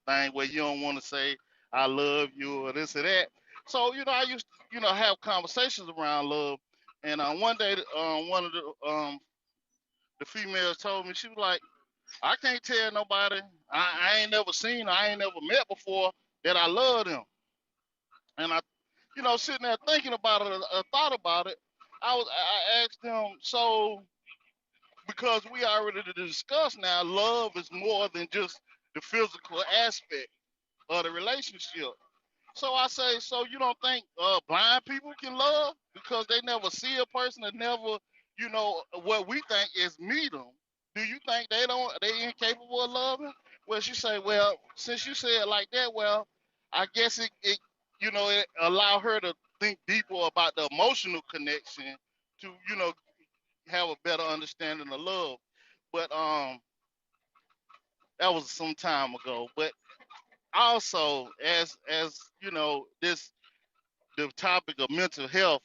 thing where you don't want to say I love you or this or that. So I used to have conversations around love. And one day, one of the females told me, she was like, I can't tell nobody I ain't never seen, I ain't never met before that I love them. And I, sitting there thinking about it, thought about it. I asked them, so because we already discussed now, love is more than just the physical aspect of the relationship. So I say, so you don't think blind people can love because they never see a person and never, what we think is meet them. Do you think they incapable of loving? Well, she say, well, since you say it like that, well, I guess it allow her to think deeper about the emotional connection to, have a better understanding of love. But that was some time ago. But also, as this the topic of mental health,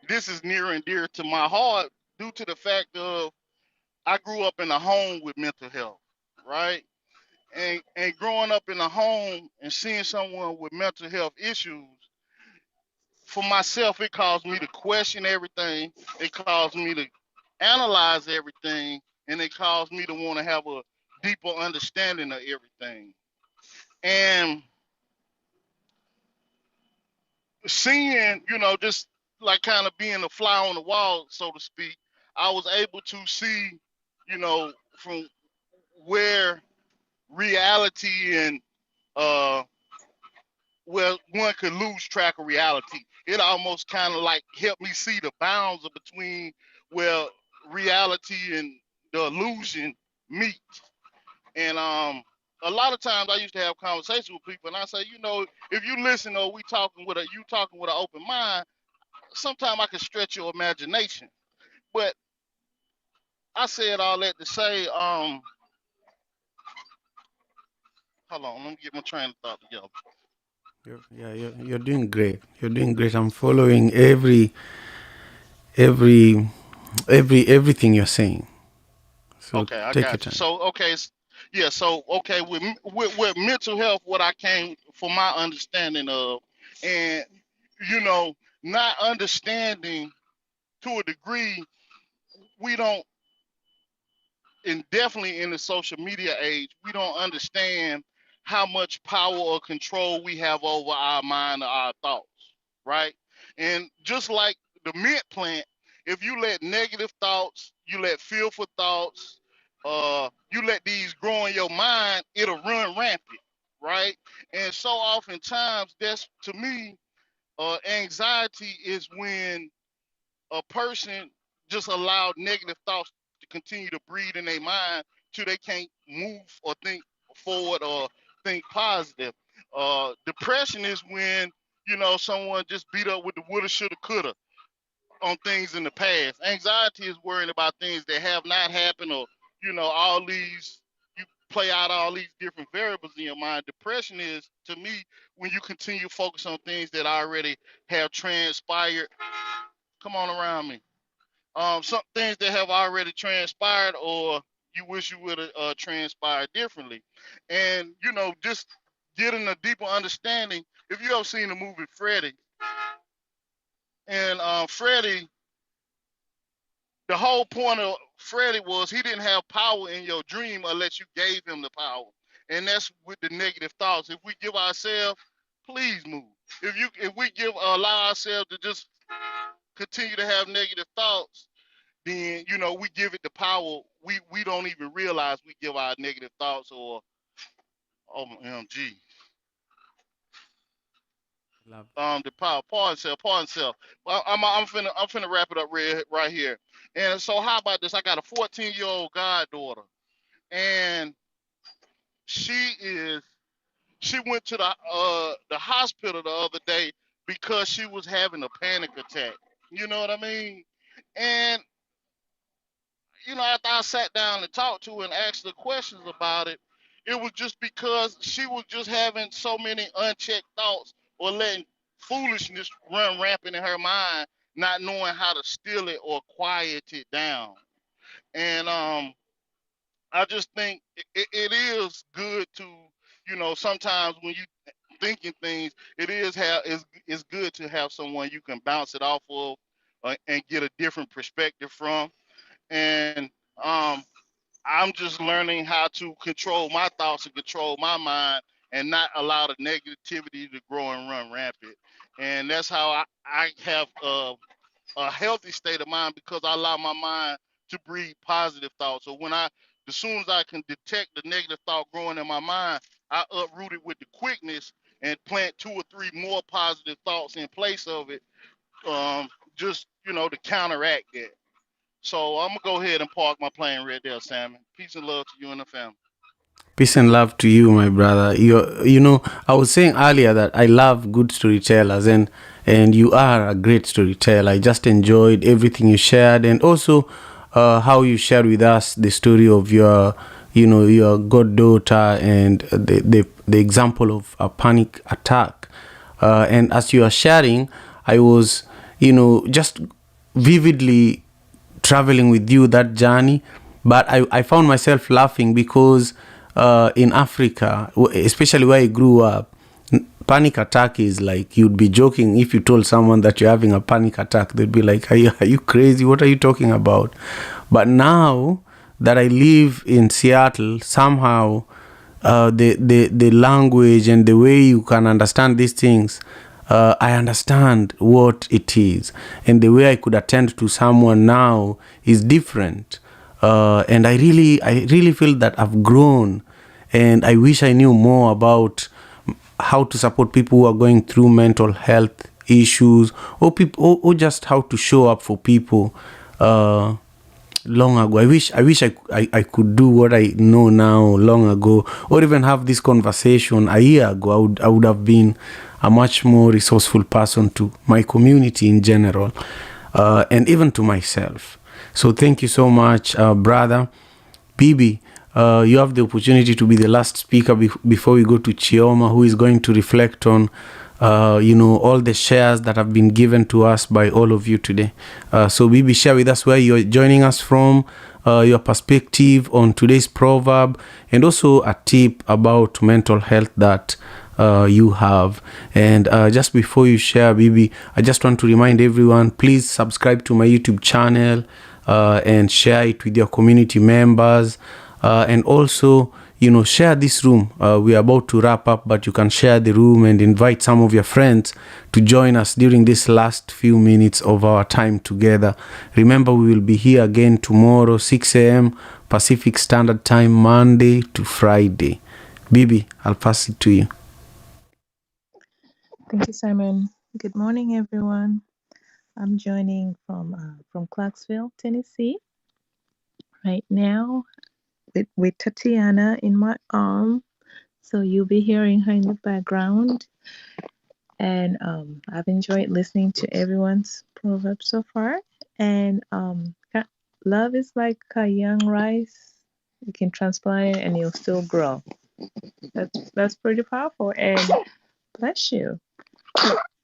this is near and dear to my heart due to the fact of I grew up in a home with mental health, right? And growing up in a home and seeing someone with mental health issues, for myself, it caused me to question everything. It caused me to analyze everything, and it caused me to want to have a deeper understanding of everything. And seeing, just like kind of being a fly on the wall, so to speak, I was able to see, from where reality and uh where one could lose track of reality. It almost kind of like helped me see the bounds of between where reality and the illusion meet. And a lot of times I used to have conversations with people, and I say, if you listen or you talking with an open mind, sometimes I can stretch your imagination. But I said all that to say, hold on, let me get my train of thought together. You're doing great. You're doing great. I'm following every everything you're saying. So Okay, I take your got you. time. So okay, yeah. So okay, with mental health, what I came for my understanding of, and not understanding to a degree, we don't, and definitely in the social media age, we don't understand how much power or control we have over our mind or our thoughts, right? And just like the mint plant, if you let negative thoughts, you let fearful thoughts, you let these grow in your mind, it'll run rampant, right? And so oftentimes, that's to me, anxiety is when a person just allowed negative thoughts to continue to breed in their mind till they can't move or think forward or think positive. Depression is when someone just beat up with the woulda, shoulda, coulda on things in the past. Anxiety is worrying about things that have not happened, or all these, you play out all these different variables in your mind. Depression is, to me, when you continue to focus on things that already have transpired. Come on around me. Some things that have already transpired, or you wish you would have transpired differently. And just getting a deeper understanding. If you ever seen the movie Freddy, and Freddy, the whole point of Freddy was he didn't have power in your dream unless you gave him the power. And that's with the negative thoughts. If we give ourselves, please move. If we allow ourselves to just continue to have negative thoughts, then we give it the power. We don't even realize we give our negative thoughts, or OMG. Love. The power. Pardon self. Well, I'm finna wrap it up right here. And so how about this? I got a 14-year-old goddaughter, and she is she went to the hospital the other day because she was having a panic attack. You know what I mean? And after I sat down and talked to her and asked her questions about it, it was just because she was just having so many unchecked thoughts, or letting foolishness run rampant in her mind, not knowing how to still it or quiet it down. And I just think it is good to, sometimes when you thinking things, it's good to have someone you can bounce it off of, and get a different perspective from. And um, I'm just learning how to control my thoughts and control my mind, and not allow the negativity to grow and run rampant. And that's how I have a healthy state of mind, because I allow my mind to breed positive thoughts. So as soon as I can detect the negative thought growing in my mind, I uproot it with the quickness and plant two or three more positive thoughts in place of it, just to counteract that. So I'm gonna go ahead and park my plane right there, Sammy. Peace and love to you and the family. Peace and love to you, my brother. I was saying earlier that I love good storytellers, and you are a great storyteller. I just enjoyed everything you shared, and also how you shared with us the story of your goddaughter, and the example of a panic attack. And as you are sharing, I was, just vividly traveling with you that journey. But I found myself laughing because in Africa, especially where I grew up, panic attack is like, you'd be joking if you told someone that you're having a panic attack. They'd be like, are you crazy? What are you talking about? But now that I live in Seattle, somehow the language and the way you can understand these things, I understand what it is, and the way I could attend to someone now is different. And I really feel that I've grown, and I wish I knew more about how to support people who are going through mental health issues, or people, or just how to show up for people. Long ago, I wish I could do what I know now long ago, or even have this conversation a year ago. I would have been a much more resourceful person to my community in general, and even to myself. So thank you so much, brother Bibi. You have the opportunity to be the last speaker before we go to Chioma, who is going to reflect on all the shares that have been given to us by all of you today. So Bibi, share with us where you're joining us from, your perspective on today's proverb, and also a tip about mental health that you have. And just before you share, Bibi, I just want to remind everyone, please subscribe to my YouTube channel and share it with your community members. And also, share this room. We are about to wrap up, but you can share the room and invite some of your friends to join us during this last few minutes of our time together. Remember, we will be here again tomorrow, 6 a.m. Pacific Standard Time, Monday to Friday. Bibi, I'll pass it to you. Thank you, Simon. Good morning, everyone. I'm joining from Clarksville, Tennessee, right now with Tatiana in my arm. So you'll be hearing her in the background. And I've enjoyed listening to everyone's proverbs so far. And love is like a young rice. You can transplant it and it'll still grow. That's pretty powerful. And bless you.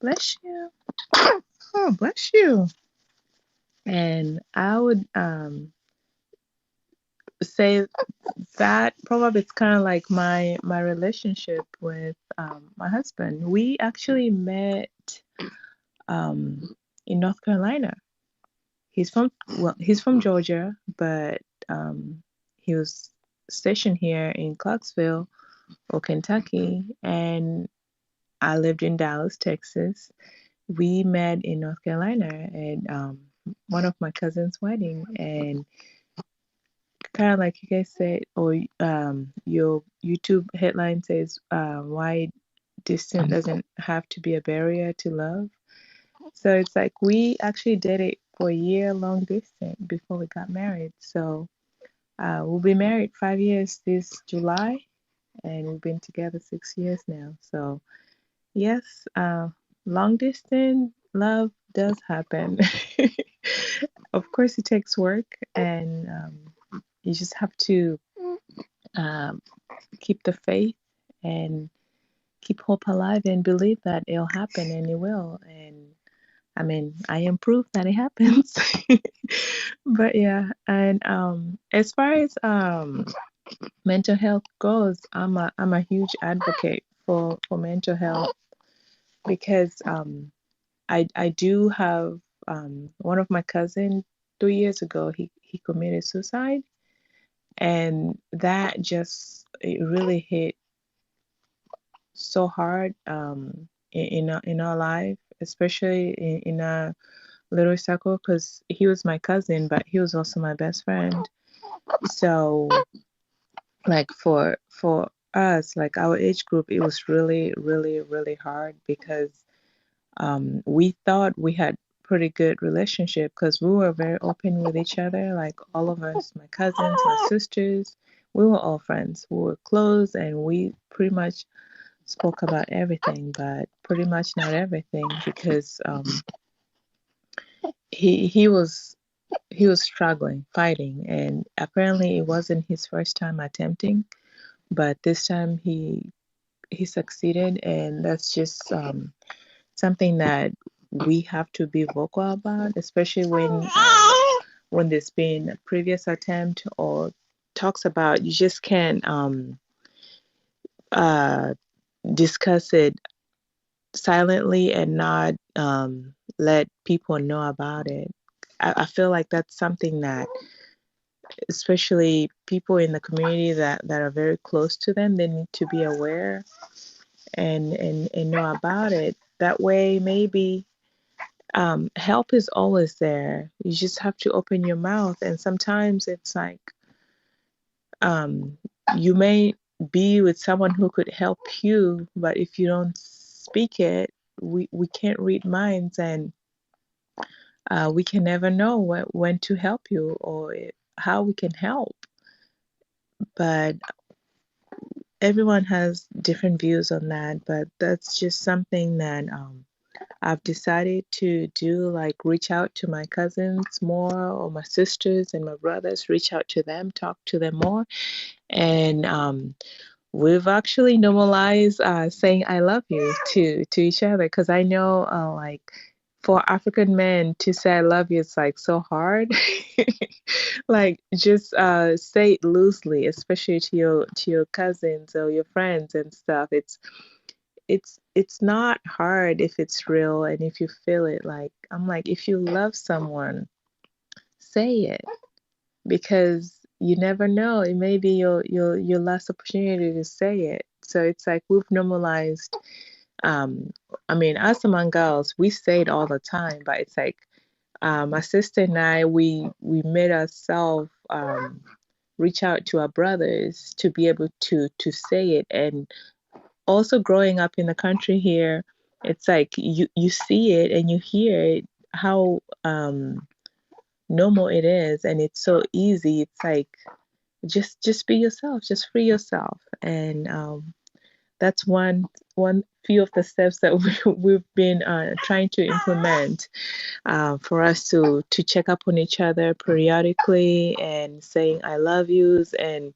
Bless you. Oh, bless you. And I would say that probably it's kind of like my relationship with my husband. We actually met in North Carolina. He's from Georgia, but he was stationed here in Clarksville or Kentucky, and I lived in Dallas, Texas. We met in North Carolina at one of my cousin's wedding, and kind of like you guys said, or your YouTube headline says, why distance doesn't have to be a barrier to love. So it's like we actually did it for a year long distance before we got married. So we'll be married 5 years this July, and we've been together 6 years now. So yes, long distance love does happen. Of course, it takes work, and you just have to keep the faith and keep hope alive and believe that it'll happen, and it will. And I mean, I am proof that it happens. But yeah, and as far as mental health goes, I'm a huge advocate for mental health, because I do have one of my cousins 3 years ago, he committed suicide, and that just, it really hit so hard in our life, especially in our little circle, because he was my cousin, but he was also my best friend. So like for us, like our age group, it was really, really, really hard, because we thought we had pretty good relationship, because we were very open with each other, like all of us, my cousins, my sisters, we were all friends, we were close, and we pretty much spoke about everything, but pretty much not everything, because he was struggling, fighting, and apparently it wasn't his first time attempting, but this time he succeeded, and that's just something that we have to be vocal about, especially when there's been a previous attempt or talks about you just can't uh, discuss it silently and not let people know about it. I feel like that's something that, especially people in the community that are very close to them, they need to be aware and know about it. That way, maybe help is always there. You just have to open your mouth. And sometimes it's like um, you may be with someone who could help you, but if you don't speak it, we can't read minds, and we can never know when to help you or how we can help. But everyone has different views on that. But that's just something that I've decided to do, like reach out to my cousins more, or my sisters and my brothers, reach out to them, talk to them more. And we've actually normalized saying "I love you" to each other, because I know like for African men to say "I love you" is like so hard. Like just say it loosely, especially to your cousins or your friends and stuff. It's not hard if it's real and if you feel it. Like I'm like, if you love someone, say it, because you never know. It may be your last opportunity to say it. So it's like we've normalized. I mean, us among girls, we say it all the time, but it's like my sister and I, we made ourselves reach out to our brothers to be able to say it. And also growing up in the country here, it's like you see it and you hear it, how normal it is, and it's so easy. It's like just be yourself, just free yourself. And that's one few of the steps that we've been trying to implement for us to check up on each other periodically and saying I love yous, and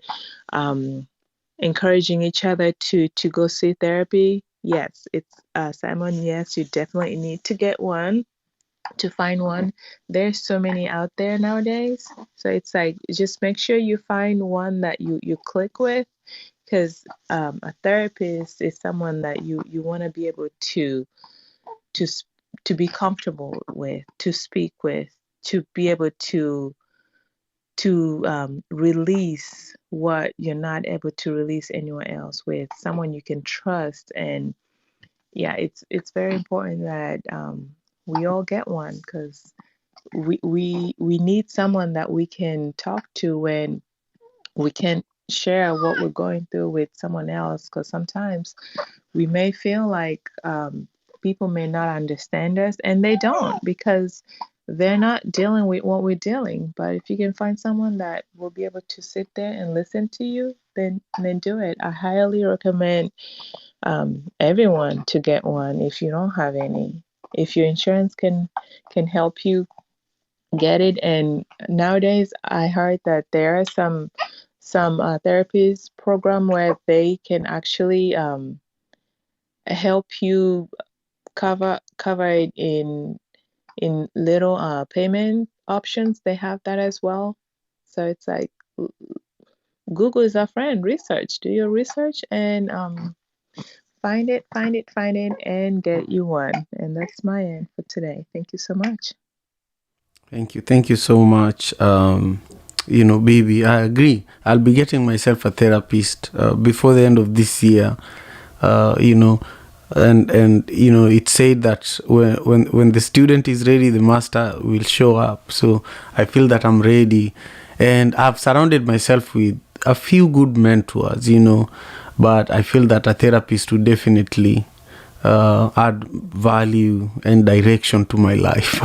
encouraging each other to go see therapy. Yes, it's Simon. Yes, you definitely need to get one, to find one. There's so many out there nowadays. So it's like just make sure you find one that you click with, because a therapist is someone that you want to be able to to be comfortable with, to speak with, to be able to release what you're not able to release anywhere else, with someone you can trust. And yeah, it's very important that we all get one, because we need someone that we can talk to when we can't share what we're going through with someone else, because sometimes we may feel like people may not understand us, and they don't, because they're not dealing with what we're dealing. But if you can find someone that will be able to sit there and listen to you, then do it. I highly recommend everyone to get one if you don't have any. If your insurance can help you get it. And nowadays I heard that there are some therapies program where they can actually help you cover it in little payment options. They have that as well. So it's like Google is our friend. Research, do your research, and find it, and get you one. And that's my end for today. Thank you so much. Thank you so much. Baby, I agree. I'll be getting myself a therapist before the end of this year. And it's said that when the student is ready, the master will show up. So I feel that I'm ready, and I've surrounded myself with a few good mentors, but I feel that a therapist would definitely add value and direction to my life.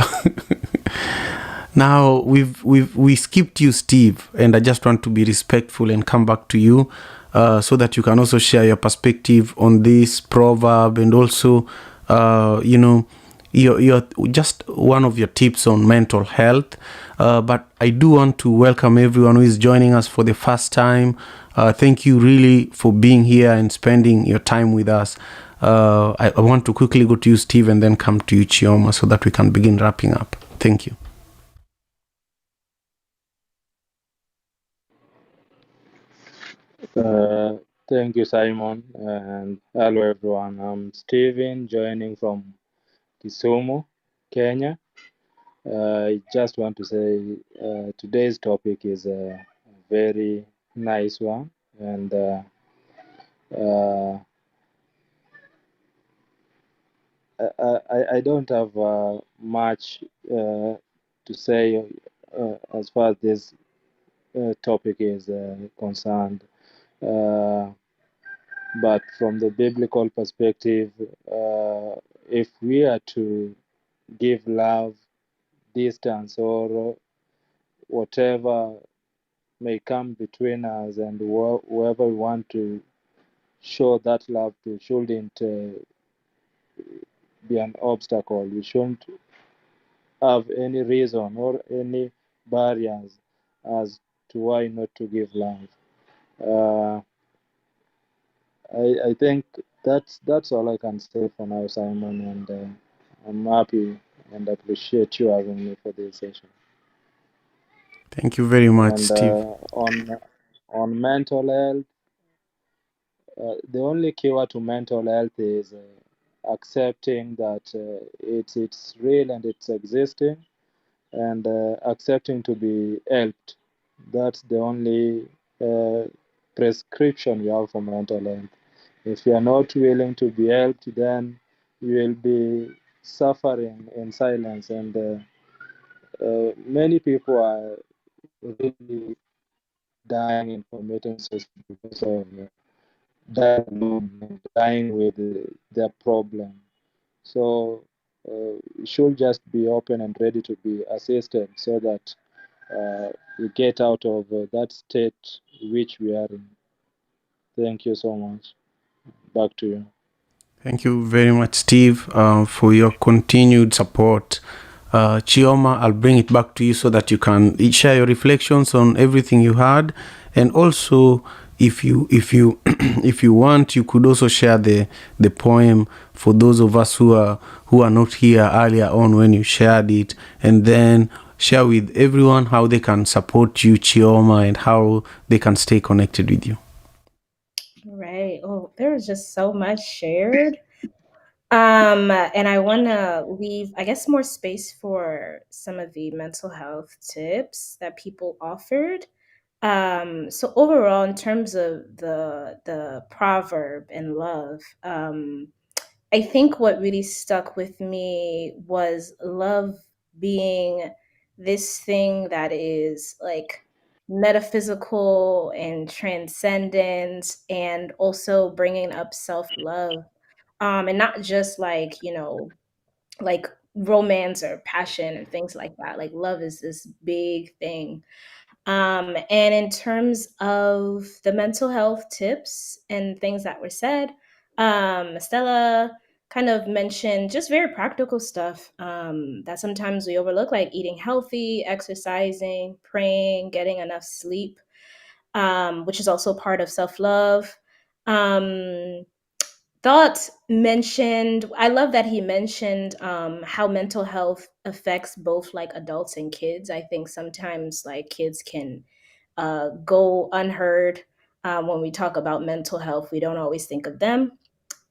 Now we skipped you, Steve, and I just want to be respectful and come back to you so that you can also share your perspective on this proverb, and also your just one of your tips on mental health. But I do want to welcome everyone who is joining us for the first time. Thank you really for being here and spending your time with us. I want to quickly go to you, Steve, and then come to you, Chioma, so that we can begin wrapping up. Thank you. Uh, Thank you, Simon, and hello, everyone. I'm Steven, joining from Kisumu, Kenya. I just want to say today's topic is a very nice one, and uh, I don't have much to say as far as this topic is concerned. Uh, but from the biblical perspective, if we are to give love, distance, or whatever may come between us, and whoever we want to show that love to shouldn't be an obstacle. We shouldn't have any reason or any barriers as to why not to give love. Uh, I think that's all I can say for now, Simon, and I'm happy and appreciate you having me for this session. Thank you very much, And Steve. on mental health, the only cure to mental health is accepting that it's real and it's existing, and accepting to be helped. That's the only uh, prescription you have for mental health. If you are not willing to be helped, then you will be suffering in silence, and many people are really dying and committing suicide because of dying alone and dying with their problem. So we should just be open and ready to be assisted so that we get out of that state which we are in. Thank you so much. Back to you. Thank you very much, Steve, for your continued support. Chioma, I'll bring it back to you so that you can share your reflections on everything you heard, and also, if you if you want, you could also share the poem for those of us who are not here earlier on when you shared it, and then share with everyone how they can support you, Chioma, and how they can stay connected with you. Right. Oh, there was just so much shared. And I want to leave, I guess, more space for some of the mental health tips that people offered. So overall, in terms of the proverb and love, I think what really stuck with me was love being this thing that is like metaphysical and transcendent, and also bringing up self love, and not just like, like romance or passion and things like that. Like love is this big thing. And in terms of the mental health tips and things that were said, Stella kind of mentioned just very practical stuff, that sometimes we overlook, like eating healthy, exercising, praying, getting enough sleep, which is also part of self love. Um, Thought mentioned, I love that he mentioned how mental health affects both like adults and kids. I think sometimes like kids can go unheard. When we talk about mental health, we don't always think of them.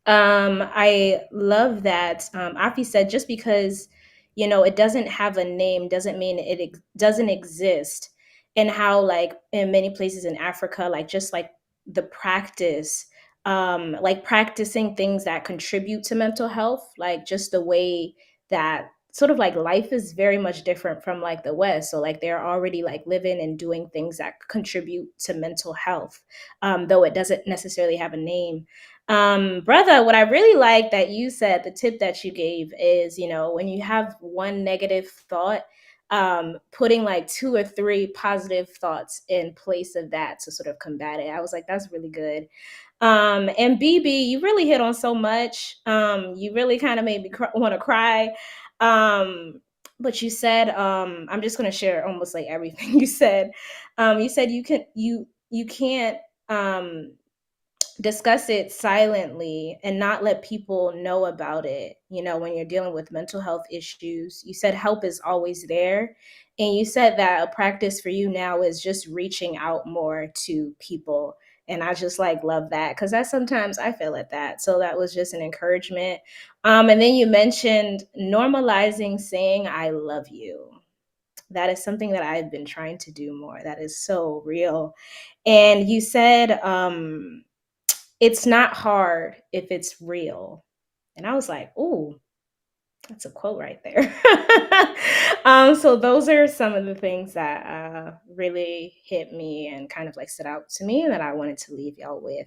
I love that Afi said just because it doesn't have a name doesn't mean doesn't exist, and how like in many places in Africa, like just like the practice, like practicing things that contribute to mental health, like just the way that sort of like life is very much different from like the West. So like they're already like living and doing things that contribute to mental health, though it doesn't necessarily have a name. Brother, what I really like that you said, the tip that you gave is, when you have one negative thought, putting like two or three positive thoughts in place of that to sort of combat it. I was like, that's really good. And BB, you really hit on so much. You really kind of made me want to cry. But you said, I'm just going to share almost like everything you said. You said you can't, um, discuss it silently and not let people know about it, when you're dealing with mental health issues. You said help is always there, and you said that a practice for you now is just reaching out more to people And I just like love that because that sometimes I feel at that. So that was just an encouragement. And then you mentioned normalizing saying I love you. That is something that I've been trying to do more. That is so real. And you said it's not hard if it's real. And I was like, ooh, that's a quote right there. So those are some of the things that really hit me and kind of like stood out to me and that I wanted to leave y'all with.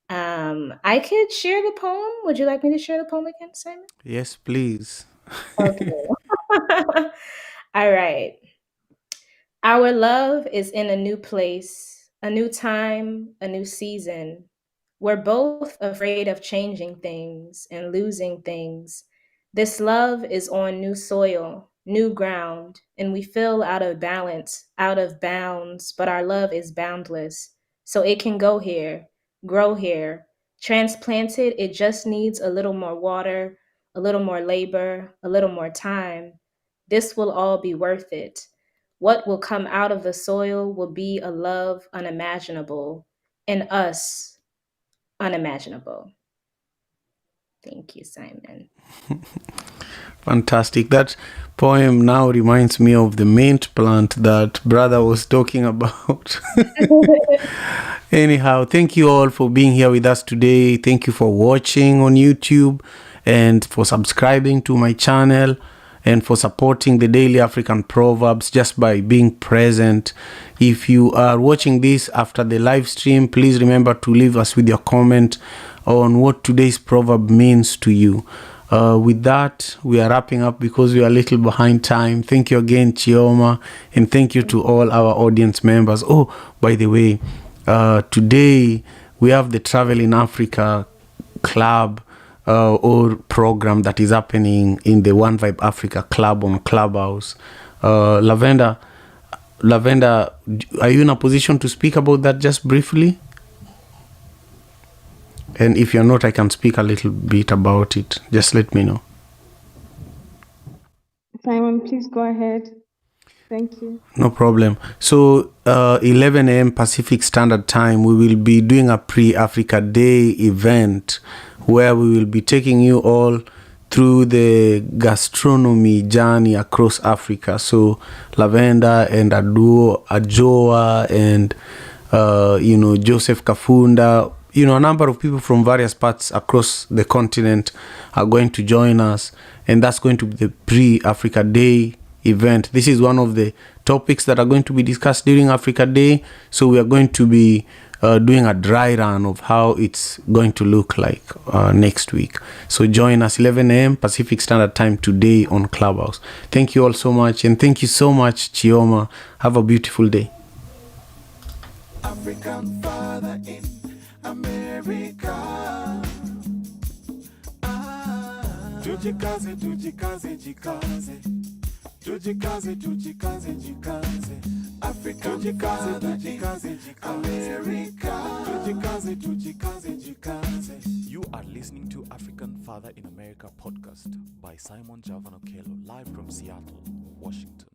I could share the poem. Would you like me to share the poem again, Simon? Yes, please. Okay. All right. Our love is in a new place, a new time, a new season. We're both afraid of changing things and losing things. This love is on new soil, new ground, and we feel out of balance, out of bounds, but our love is boundless. So it can go here, grow here. Transplanted, it just needs a little more water, a little more labor, a little more time. This will all be worth it. What will come out of the soil will be a love unimaginable, and us unimaginable. Thank you, Simon. Fantastic. That poem now reminds me of the mint plant that brother was talking about. Anyhow, thank you all for being here with us today. Thank you for watching on YouTube and for subscribing to my channel and for supporting the Daily African Proverbs just by being present. If you are watching this after the live stream, please remember to leave us with your comment on what today's proverb means to you. With that, we are wrapping up because we are a little behind time. Thank you again, Chioma, and thank you to all our audience members. Oh, by the way, today we have the Travel in Africa Club or program that is happening in the One Vibe Africa Club on Clubhouse. Lavender, are you in a position to speak about that just briefly? And if you're not, I can speak a little bit about it. Just let me know. Simon, please go ahead. Thank you. No problem. So 11 a.m. Pacific Standard Time, we will be doing a pre-Africa Day event where we will be taking you all through the gastronomy journey across Africa. So Lavender and Ajoa and Joseph Kafunda, a number of people from various parts across the continent are going to join us, and that's going to be the pre-Africa Day event. This is one of the topics that are going to be discussed during Africa Day. So we are going to be doing a dry run of how it's going to look like next week. So join us 11 a.m. Pacific Standard Time today on Clubhouse. Thank you all so much, and thank you so much, Chioma. Have a beautiful day. African father in America. Tujikaze, tujikaze, jikaze. Tujikaze, tujikaze, jikaze. Africa, tujikaze, tujikaze, jikaze. America. Tujikaze, tujikaze, jikaze. You are listening to African Father in America podcast by Simon Javanokelo, live from Seattle, Washington.